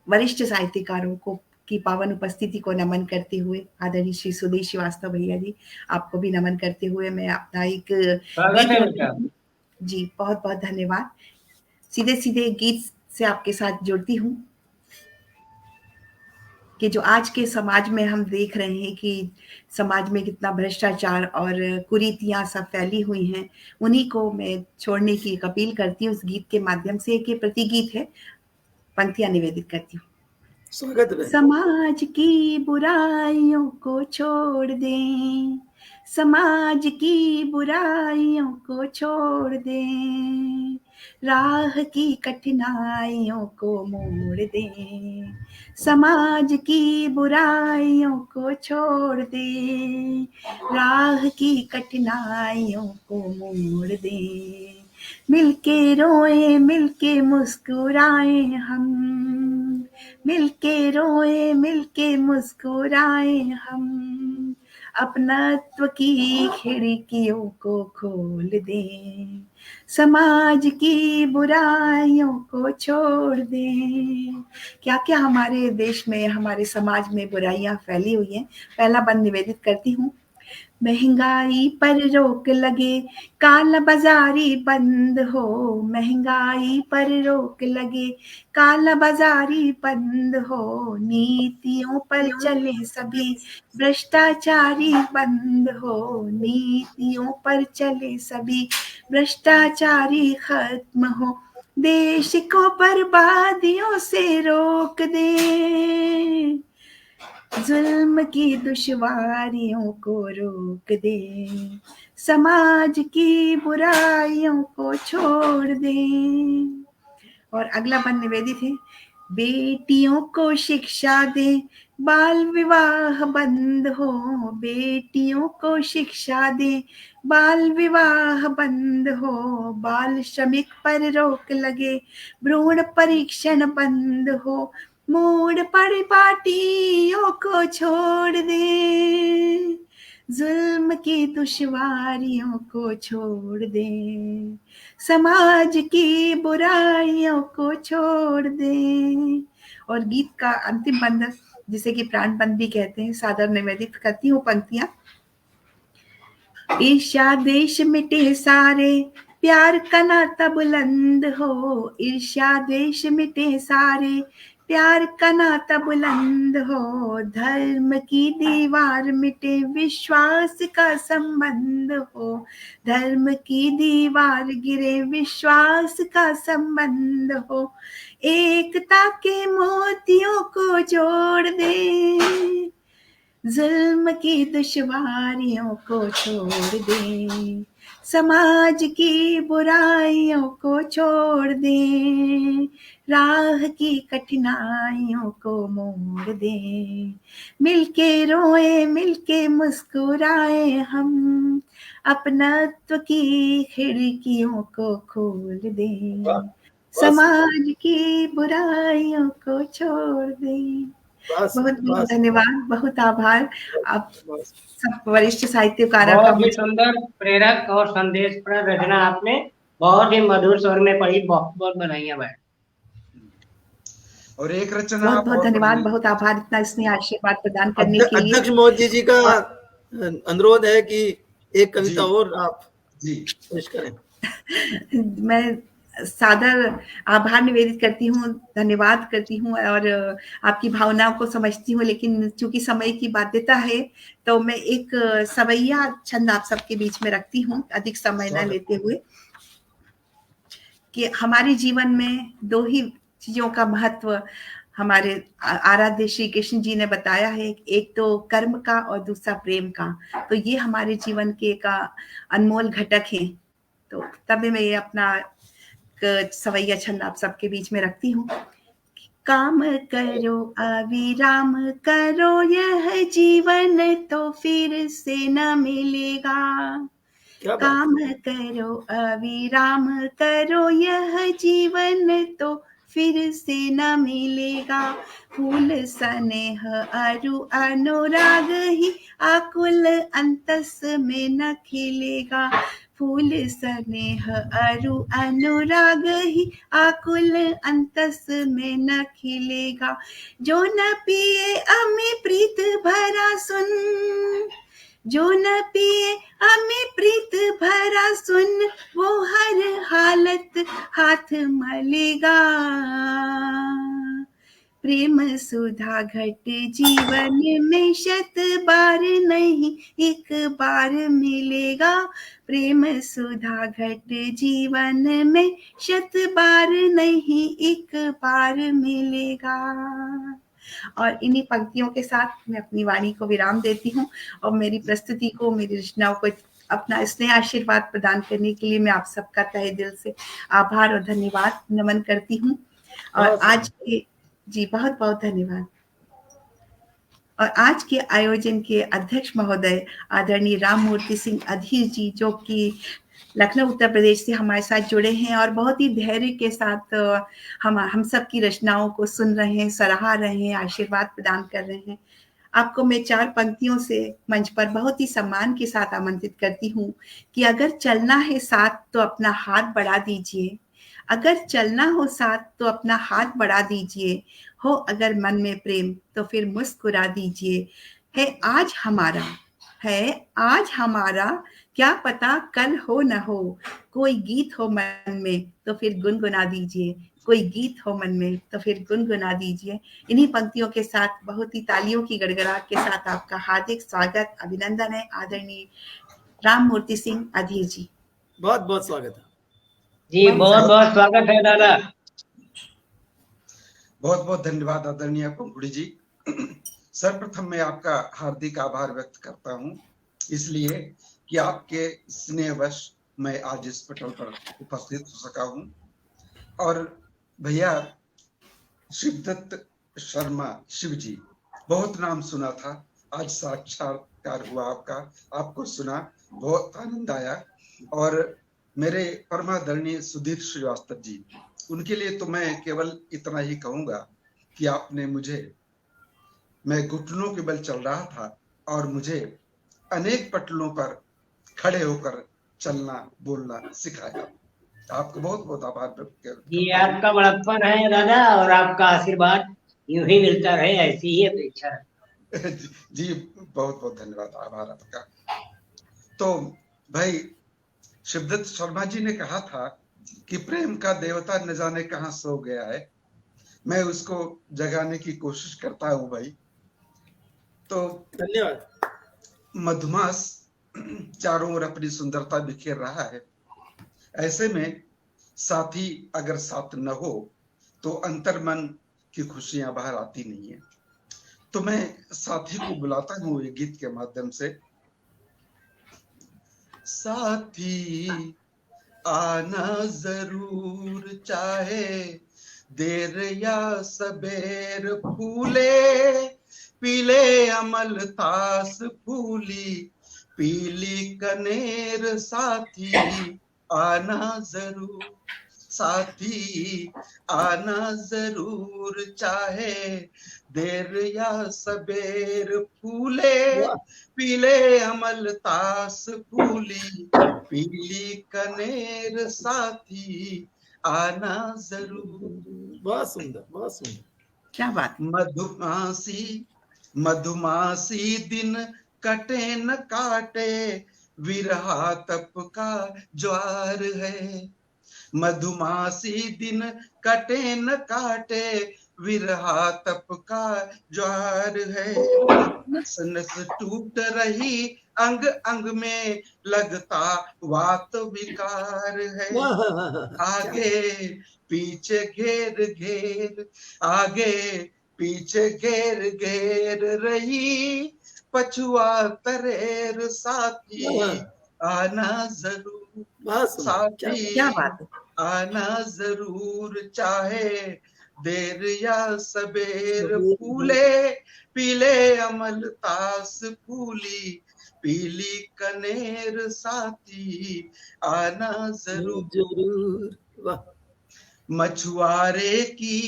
Speaker 1: वरिष्ठ साहित्यकारों को की पावन उपस्थिति को नमन करते हुए, आदरणीय श्री सुदेश श्रीवास्तव भैया जी आपको भी नमन करते हुए मैं अपना एक गीत जी बहुत बहुत धन्यवाद। सीधे सीधे गीत से आपके साथ जुड़ती हूँ। कि जो आज के समाज में हम देख रहे हैं कि समाज में कितना भ्रष्टाचार और कुरीतियां सब फैली हुई हैं, उन्हीं को मैं छोड़ने की एक अपील करती हूँ इस गीत के माध्यम से। कि प्रतिगीत है, पंक्तियां निवेदित करती हूँ।
Speaker 2: स्वागत है।
Speaker 1: समाज की बुराइयों को छोड़ दें, समाज की बुराइयों को छोड़ दें, राह की कठिनाइयों को मोड़ दें, समाज की बुराइयों को छोड़ दें, राह की कठिनाइयों को मोड़ दें, मिलके रोए मिलके मुस्कुराए हम, मिलके रोए मिलके मुस्कुराए हम, अपनत्व की खिड़कियों को खोल दें, समाज की बुराइयों को छोड़ दें। क्या क्या हमारे देश में, हमारे समाज में बुराइयां फैली हुई हैं। पहला बंद निवेदित करती हूँ। महंगाई पर रोक लगे, काला बाजारी बंद हो, महंगाई पर रोक लगे, काला बाजारी बंद हो, नीतियों पर चले सभी भ्रष्टाचारी बंद हो, नीतियों पर चले सभी भ्रष्टाचारी खत्म हो, देश को बर्बादियों से रोक दे, जुल्म की दुश्वारियों को रोक दे, समाज की बुराइयों को छोड़ दे। और अगला बंद निवेदित है। बेटियों को शिक्षा दे, बाल विवाह बंद हो, बेटियों को शिक्षा दे, बाल विवाह बंद हो, बाल श्रमिक पर रोक लगे, भ्रूण परीक्षण बंद हो, मूड परिपाटियों को छोड़ दे, जुल्म की दुश्वारियों को छोड़ दे, समाज की बुराइयों को छोड़ दे। और गीत का अंतिम बंद, जिसे कि प्राण बंद भी कहते हैं, सादर निवेदित करती हूँ पंक्तियां। ईर्ष्या द्वेष मिटे सारे, प्यार का नाता बुलंद हो, ईर्ष्या द्वेष मिटे सारे, प्यार का नाता बुलंद हो, धर्म की दीवार मिटे, विश्वास का संबंध हो, धर्म की दीवार गिरे, विश्वास का संबंध हो, एकता के मोतियों को जोड़ दे, जुल्म की दुश्वारियों को छोड़ दे, समाज की बुराइयों को छोड़ दे, राह की कठिनाइयों को मोड़ दे, मिलके रोए मिलके मुस्कुराए हम, अपनत्व की खिड़कियों को खोल दे, समाज की बुराइयों को छोड़ दे। बहुत बहुत धन्यवाद, बहुत आभार आप सब वरिष्ठ साहित्यकारों का।
Speaker 3: बहुत ही सुंदर, प्रेरक और संदेशप्रद रचना आपने बहुत ही मधुर स्वर में पढ़ी। बहुत बहुत बधाइयां भाई।
Speaker 4: और एक रचना
Speaker 1: बहुत बहुत धन्यवाद, बहुत आभार इतना स्नेह आशीर्वाद प्रदान करने के लिए।
Speaker 2: अध्यक्ष महोदय जी का अनुरोध है कि एक कविता और आप
Speaker 4: जी
Speaker 2: पेश करें।
Speaker 1: मैं सादर आभार निवेदित करती हूँ, धन्यवाद करती हूँ और आपकी भावनाओं को समझती हूँ, लेकिन चूंकि समय की बाध्यता है तो मैं एक सवैया छंद आप सबके बीच में रखती हूँ, अधिक समय न लेते हुए। कि हमारे जीवन में दो ही चीजों का महत्व हमारे आराध्य श्री कृष्ण जी ने बताया है, एक तो कर्म का और दूसरा प्रेम का। तो ये हमारे जीवन के एक अनमोल घटक है। तो तभी मैं ये अपना सवैया छंद आप सबके बीच में रखती हूँ। काम करो अविराम करो, यह जीवन तो फिर से न मिलेगा। काम करो अविराम करो, यह जीवन तो फिर से न मिलेगा। फूल स्नेह अरु अनुराग ही आकुल अंतस में न खिलेगा। फूल स्नेह अरु अनुराग ही आकुल अंतस में न खिलेगा। जो न पिए अमी प्रीत भरा सुन, जो न पिए अमी प्रीत भरा सुन, वो हर हालत हाथ मलेगा। प्रेम सुधा घट जीवन में शत बार नहीं एक बार मिलेगा। प्रेम सुधा घट जीवन में शत बार नहीं एक बार मिलेगा। और इन्हीं पंक्तियों के साथ मैं अपनी वाणी को विराम देती हूँ और मेरी प्रस्तुति को, मेरी रचनाओं को अपना स्नेह आशीर्वाद प्रदान करने के लिए मैं आप सबका तहे दिल से आभार और धन्यवाद नमन करती हूँ। और आज के जी बहुत बहुत धन्यवाद। और आज के आयोजन के अध्यक्ष महोदय आदरणीय राम मूर्ति सिंह अधीर जी, जो कि लखनऊ उत्तर प्रदेश से हमारे साथ जुड़े हैं और बहुत ही धैर्य के साथ हम सब की रचनाओं को सुन रहे हैं, सराहा रहे हैं, आशीर्वाद प्रदान कर रहे हैं। आपको मैं 4 पंक्तियों से मंच पर बहुत ही सम्मान के साथ आमंत्रित करती हूँ कि अगर चलना है साथ तो अपना हाथ बढ़ा दीजिए, अगर चलना हो साथ तो अपना हाथ बढ़ा दीजिए, हो अगर मन में प्रेम तो फिर मुस्कुरा दीजिए। है आज हमारा क्या पता कल हो न हो, कोई गीत हो मन में तो फिर गुनगुना दीजिए, कोई गीत हो मन में तो फिर गुनगुना दीजिए। इन्हीं पंक्तियों के साथ बहुत ही तालियों की गड़गड़ाहट के साथ आपका हार्दिक स्वागत, अभिनंदन है आदरणीय राम मूर्ति सिंह अधीर जी।
Speaker 2: बहुत बहुत स्वागत है
Speaker 3: जी, बहुत बहुत स्वागत है दादा।
Speaker 4: बहुत बहुत धन्यवाद आदरणीय पंखुड़ी जी। सर्वप्रथम मैं आपका हार्दिक आभार व्यक्त करता हूं, इसलिए कि आपके स्नेहवश मैं आज इस पटल पर उपस्थित हो सका हूं। और भैया शिवदत्त शर्मा शिव जी, बहुत नाम सुना था, आज साक्षात्कार हुआ आपका, आपको सुना, बहुत आनंद आया। और मेरे परमादरणीय सुधीर श्रीवास्तव जी, उनके लिए तो मैं केवल इतना ही कहूंगा कि आपने मुझे, मैं घुटनों के बल चल रहा था और मुझे अनेक पटलों पर खड़े होकर चलना बोलना सिखाया। आपको बहुत बहुत आभार व्यक्त करता हूं।
Speaker 3: जी, आपका बड़प्पन है दादा, और आपका आशीर्वाद यूं ही मिलता रहे, ऐसी ही अपेक्षा है।
Speaker 4: जी बहुत बहुत धन्यवाद, आभार आपका। तो भाई शिवदत्त शर्मा जी ने कहा था कि प्रेम का देवता न जाने कहां सो गया है, मैं उसको जगाने की कोशिश करता हूं भाई। तो
Speaker 2: धन्यवाद।
Speaker 4: मधुमास चारों ओर अपनी सुंदरता बिखेर रहा है, ऐसे में साथी अगर साथ न हो तो अंतर्मन की खुशियां बाहर आती नहीं है। तो मैं साथी को बुलाता हूं एक गीत के माध्यम से। साथी आना जरूर, चाहे देर या सबेर, फूले पीले अमल तास फूली पीली कनेर, साथी आना जरूर, साथी आना जरूर, चाहे देर या सबेर, फूले पीले अमल तास फूली पीली कनेर, साथी आना जरूर।
Speaker 2: बहुत सुंदर, बहुत सुंदर,
Speaker 1: क्या बात।
Speaker 4: मधुमासी दिन कटे न काटे, विरहा तप का ज्वार है। मधुमासी दिन कटे न काटे, विरहा तप का ज्वार है। नस नस टूट रही, अंग अंग में लगता वात विकार है। आगे पीछे घेर घेर, आगे पीछे घेर घेर रही पछुआ तरेर, साथी आना जरूर, साथी
Speaker 1: क्या बात है।
Speaker 4: आना जरूर, चाहे देर या सबेर, फूले पीले अमल तास फूली पीली कनेर, साथी आना जरूर। मछुआरे की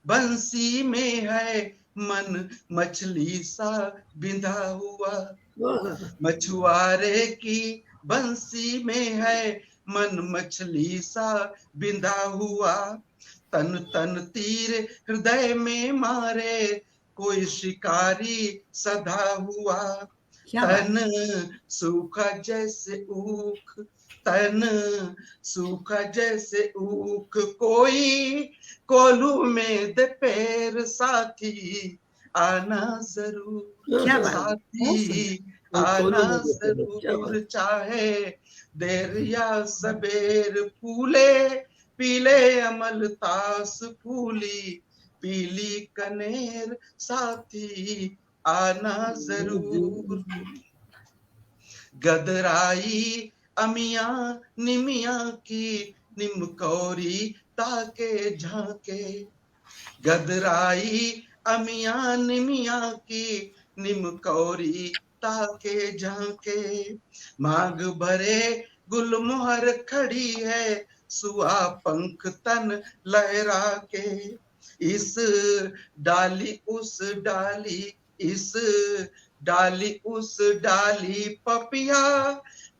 Speaker 4: बंसी में है मन मछली सा बिंधा हुआ, मछुआरे की बंसी में है मन मछली सा बिंधा हुआ। तन तन तीर हृदय में मारे, कोई शिकारी सधा हुआ। तन सूखा जैसे ऊख, तन सूखा जैसे ऊख कोई, कोल्हू में दे पैर साथी, आना जरूर
Speaker 1: क्या बात है।
Speaker 4: साथी,
Speaker 2: कोल्हू
Speaker 4: आना
Speaker 2: में दे पैर, क्या
Speaker 4: जरूर,
Speaker 2: बात।
Speaker 4: चाहे देर या सबेर, फूले पीले अमल तास फूली, पीली कनेर साथी, आना जरूर। गदराई अमिया निमिया की, निमकौरी ताके झांके, गदराई अमिया निमिया की, निमकौरी ताके झांके, मांग भरे गुलमोहर खड़ी है, सुआ पंख तन लहरा के, इस डाली उस डाली, इस डाली उस डाली, पपिया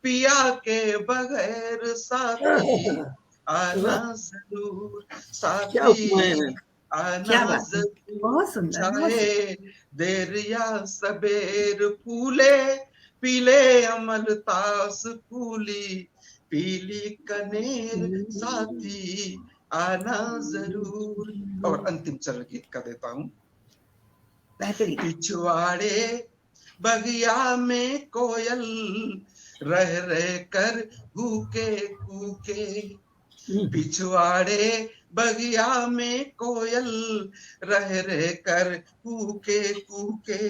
Speaker 4: पिया के बगैर साथी, आना जरूर
Speaker 2: क्या उपमाएं
Speaker 4: साथी,
Speaker 2: हैं।
Speaker 4: आना
Speaker 1: क्या बात है।
Speaker 4: जरूर,
Speaker 1: बहुत सुंदर, बहुत सुंदर।
Speaker 4: चाहे देर या सबेर, फूले पीले अमल तास फूली, पीली कनेर साथी, आना जरूर। और अंतिम चरण गीत का देता हूं।
Speaker 1: बेहतरीन।
Speaker 4: पिछवाड़े बगिया में कोयल, रह रह कर कूके कूके, पिछवाड़े बगिया में कोयल, रह रह कर कूके कूके,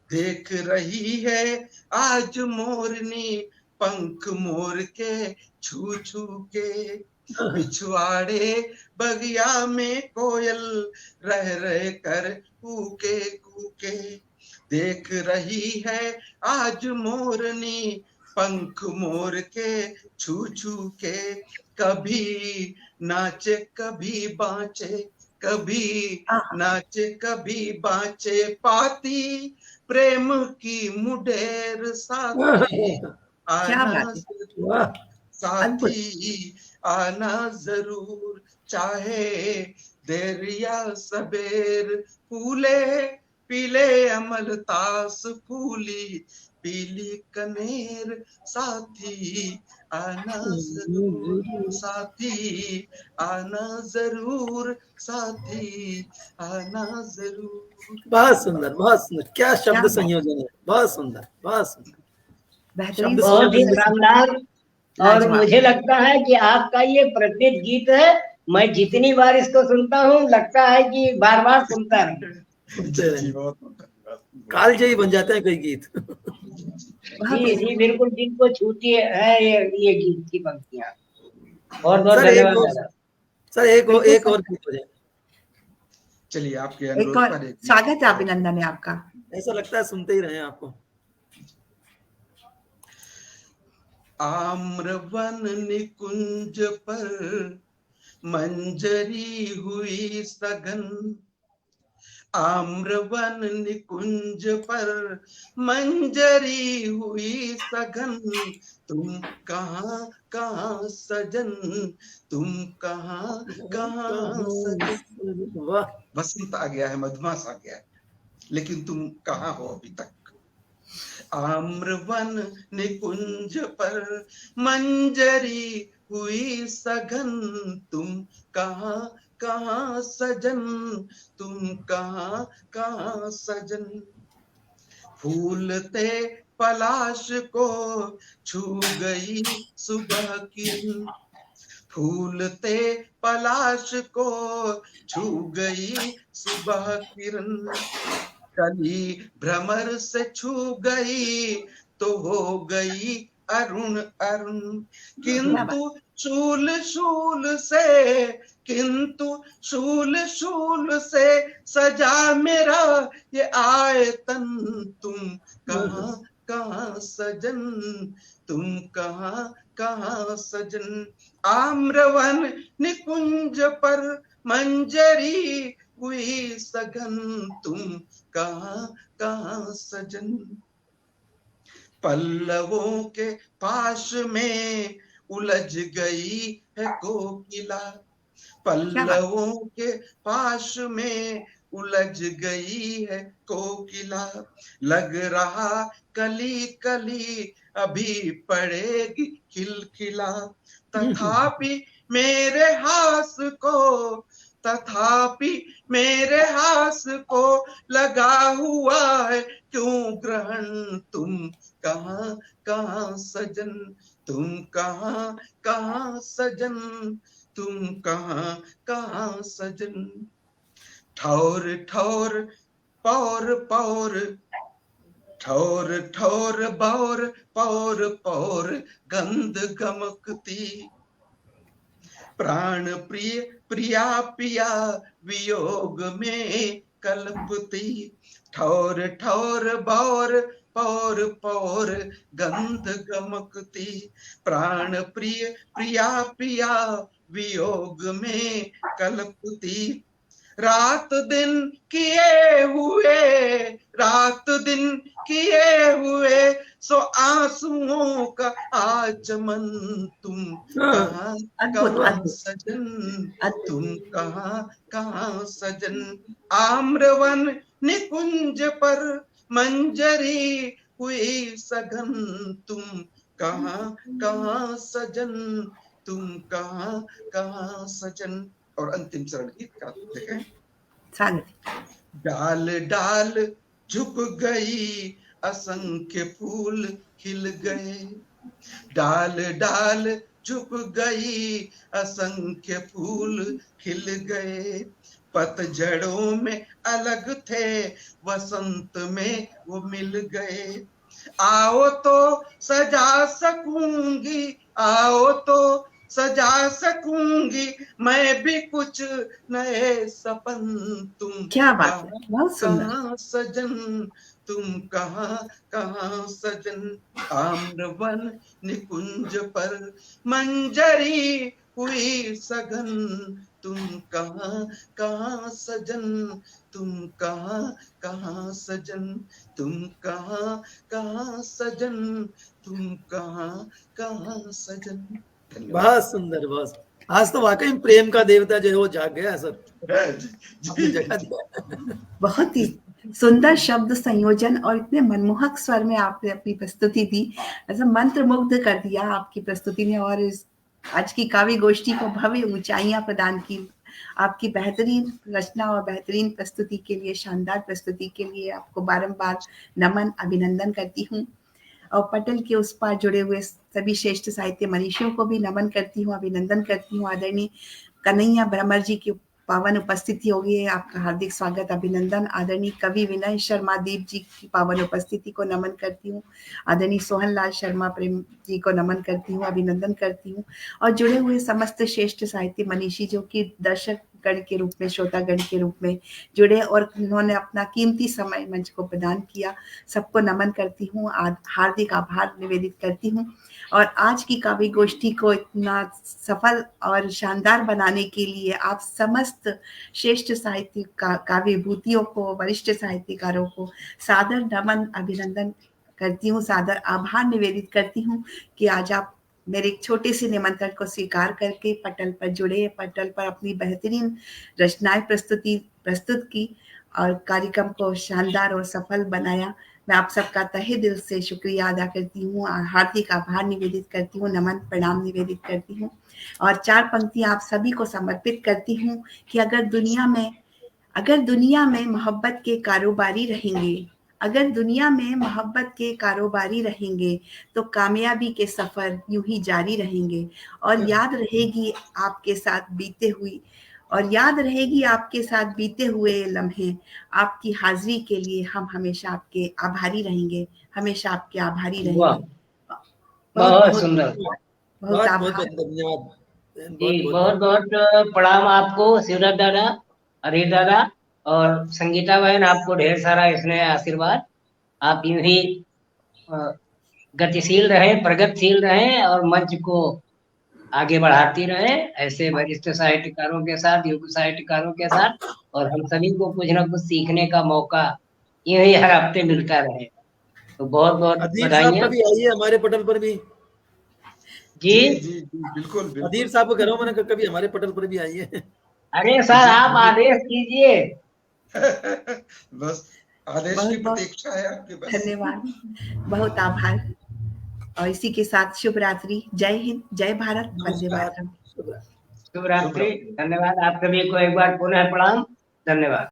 Speaker 4: देख रही है आज मोरनी, पंख मोर के छू छू के, पिछवाड़े बगिया में कोयल, रह रह कर कूके कूके, देख रही है आज मोरनी, पंख मोर के छू छू के, कभी नाचे कभी बाँचे, कभी नाचे कभी बाँचे, पाती प्रेम की मुडेर साथी,
Speaker 1: क्या
Speaker 4: आना
Speaker 1: बात है।
Speaker 4: जरूर साथी, आना जरूर, चाहे देर या सबेर, फूले पीले अमल तास फूली, पीली कनेर साथी, आना जरूर साथी, आना जरूर साथी, आना जरूर।
Speaker 2: बहुत सुंदर, बहुत सुंदर। क्या
Speaker 1: क्या
Speaker 2: शब्द
Speaker 1: बात।
Speaker 2: संयोजन है, बहुत सुंदर, बहुत सुंदर।
Speaker 1: बेहतरीन।
Speaker 2: शब्द
Speaker 3: बहुत ही
Speaker 2: संयोजन में-
Speaker 3: शानदार। और
Speaker 1: लाजवाब।
Speaker 3: मुझे लगता है कि आपका ये प्रत्येक गीत है, मैं जितनी बार इसको सुनता हूँ लगता है कि बार बार सुनता रहूं।
Speaker 2: सुनते
Speaker 4: जी
Speaker 2: रहें।
Speaker 4: बहुत धन्यवाद।
Speaker 2: कालजयी बन जाते हैं कई गीत।
Speaker 1: बहुत
Speaker 3: जी जी बिल्कुल, जिनको छूती है ये गीत की पंक्तियां। बहुत बहुत
Speaker 2: सर एक
Speaker 3: धन्यवाद
Speaker 2: और,
Speaker 3: दादा।
Speaker 2: सर एक और,
Speaker 1: बिल्कुल
Speaker 2: एक
Speaker 1: सर।
Speaker 2: और गीत हो जाए।
Speaker 4: चलिए आपके
Speaker 1: एक
Speaker 4: अनुरोध
Speaker 1: और
Speaker 4: पर एक
Speaker 1: स्वागत है अभिनंदन है आपका।
Speaker 2: ऐसा लगता है सुनते ही रहे आपको।
Speaker 4: आम्रवन निकुंज पर मंजरी हुई सघन, आम्रवन निकुंज पर मंजरी हुई सघन, तुम कहाँ कहाँ सजन, तुम कहाँ कहाँ सजन।
Speaker 2: वाह,
Speaker 4: वसंत आ गया है, मधुमास आ गया है, लेकिन तुम कहाँ हो अभी तक। आम्रवन निकुंज पर मंजरी हुई सघन, तुम कहाँ कहाँ सजन, तुम कहाँ कहाँ सजन। फूलते पलाश को छू गई सुबह किरण, फूलते पलाश को छू गई सुबह किरण, कली भ्रमर से छू गई तो हो गई अरुण अरुण, किंतु शूल शूल से, किंतु शूल शूल से सजा मेरा ये आयतन, तुम कहाँ कहाँ सजन, तुम कहाँ कहाँ सजन। आम्रवन निकुंज पर मंजरी हुई सघन, तुम कहाँ कहाँ सजन। पल्लवों के पाश में उलझ गई है कोकिला, पल्लवों के पाश में उलझ गई है कोकिला, लग रहा कली कली अभी पड़ेगी खिलखिला, तथापि मेरे हास को, तथापि मेरे हास को लगा हुआ है क्यों ग्रहण, तुम कहाँ कहाँ सजन, तुम कहाँ कहाँ सजन, तुम कहाँ कहाँ सजन। ठौर ठौर पौर पौर, ठौर ठौर बौर पौर पौर गंध गमकती, प्राण प्रिय प्रिया पिया वियोग में कल्पती, ठौर ठौर बौर पौर पौर गंध गमकती, प्राण प्रिय प्रिया पिया वियोग में कल्पती, रात दिन किए हुए, रात दिन किए हुए सो आंसुओं का आचमन, तुम कहाँ कहाँ सजन, तुम कहाँ कहाँ सजन। आम्रवन निकुंज पर मंजरी हुई सघन, तुम कहाँ कहाँ सजन, तुम कहाँ कहाँ सजन। और अंतिम चरण गीत का देखें। डाल डाल झुक गई असंख्य फूल खिल गए, डाल डाल झुक गई असंख्य फूल खिल गए, पतझड़ों में अलग थे वसंत में वो मिल गए, आओ तो सजा सकूंगी, आओ तो सजा सकूंगी मैं भी कुछ नए सपन, तुम
Speaker 1: क्या बात है, बहुत सुंदर।
Speaker 4: कहाँ सजन, तुम कहाँ कहाँ सजन। आम्रवन निकुंज पर मंजरी हुई सघन, तुम कहाँ कहाँ सजन, तुम कहाँ कहाँ सजन, तुम कहाँ कहाँ सजन, तुम कहाँ कहाँ सजन।
Speaker 2: बहुत सुंदर, बहुत। आज तो वाकई प्रेम का देवता जो है वो जाग गया सर, अपनी जगह दिया।
Speaker 1: बहुत ही सुंदर शब्द संयोजन और इतने मनमोहक स्वर में आपने अपनी प्रस्तुति दी, ऐसा मंत्र मुग्ध कर दिया आपकी प्रस्तुति ने, और इस आज की काव्य गोष्ठी को भव्य ऊंचाइयां प्रदान की। आपकी बेहतरीन रचना और बेहतरीन प्रस्तुति के लिए, शानदार प्रस्तुति के लिए आपको बारंबार नमन, अभिनंदन करती हूँ। और पटल के उस पार जुड़े हुए सभी श्रेष्ठ साहित्य मनीषियों को भी नमन करती हूँ, अभिनंदन करती हूँ। आदरणीय कन्हैया ब्रह्मर जी की पावन उपस्थिति होगी है, आपका हार्दिक स्वागत, अभिनंदन। आदरणीय कवि विनय शर्मा दीप जी की पावन उपस्थिति को नमन करती हूँ। आदरणीय सोहन लाल शर्मा प्रेम जी को नमन करती हूँ, अभिनंदन करती हूँ। और जुड़े हुए समस्त श्रेष्ठ साहित्य मनीषी जो कि दर्शक गण के रूप में, श्रोतागण के रूप में जुड़े और उन्होंने अपना कीमती समय मंच को प्रदान किया, सबको नमन करती हूँ, हार्दिक आभार निवेदित करती हूँ। और आज की काव्य गोष्ठी को इतना सफल और शानदार बनाने के लिए आप समस्त श्रेष्ठ साहित्य काव्य भूतियों को, वरिष्ठ साहित्यकारों को सादर नमन, अभिनंदन करती हूँ, सादर आभार निवेदित करती हूँ कि आज आप मेरे एक छोटे से निमंत्रण को स्वीकार करके पटल पर जुड़े, पटल पर अपनी बेहतरीन रचनाएं प्रस्तुत की और कार्यक्रम को शानदार और सफल बनाया। मैं आप सबका तहे दिल से शुक्रिया अदा करती हूँ, हार्दिक आभार निवेदित करती हूँ, नमन प्रणाम निवेदित करती हूँ। और 4 पंक्तियां आप सभी को समर्पित करती हूँ कि अगर दुनिया में मोहब्बत के कारोबारी रहेंगे, अगर दुनिया में मोहब्बत के कारोबारी रहेंगे तो कामयाबी के सफर यूं ही जारी रहेंगे। और याद रहेगी आपके साथ बीते हुए लम्हे, आपकी हाजिरी के लिए हम हमेशा आपके आभारी रहेंगे, हमेशा आपके आभारी रहेंगे।
Speaker 3: बहुत सुंदर,
Speaker 1: बहुत आभार।
Speaker 2: धन्यवाद
Speaker 3: जी, बहुत बहुत प्रणाम आपको शिवराज दादा, अधीर दादा और संगीता बहन, आपको ढेर सारा स्नेह आशीर्वाद। आप यूं ही गतिशील रहें, प्रगतिशील रहें और मंच को आगे बढ़ाती रहे, ऐसे वरिष्ठ साहित्यकारों के साथ, युग साहित्यकारों के साथ, और हम सभी को कुछ ना कुछ सीखने का मौका यूं ही हर हफ्ते मिलता रहे। तो बहुत बहुत बधाइयाँ।
Speaker 2: कभी आइए हमारे पटल पर भी।
Speaker 3: जी
Speaker 4: जी बिल्कुल।
Speaker 2: अधीर साहब को कह रहा हूं मैंने, कभी हमारे पटल पर भी आइए।
Speaker 3: अरे सर, आप आदेश कीजिए।
Speaker 4: बस आदेश
Speaker 1: बहुत
Speaker 4: की
Speaker 1: बहुत
Speaker 4: प्रतीक्षा है आपके पास।
Speaker 1: धन्यवाद, बहुत आभार। और इसी के साथ शुभ रात्रि, जय हिंद, जय भारत, वंदे
Speaker 2: नमस्कार।
Speaker 1: मातरम।
Speaker 3: शुभ रात्रि। धन्यवाद। आप सभी को एक बार पुनः प्रणाम। धन्यवाद।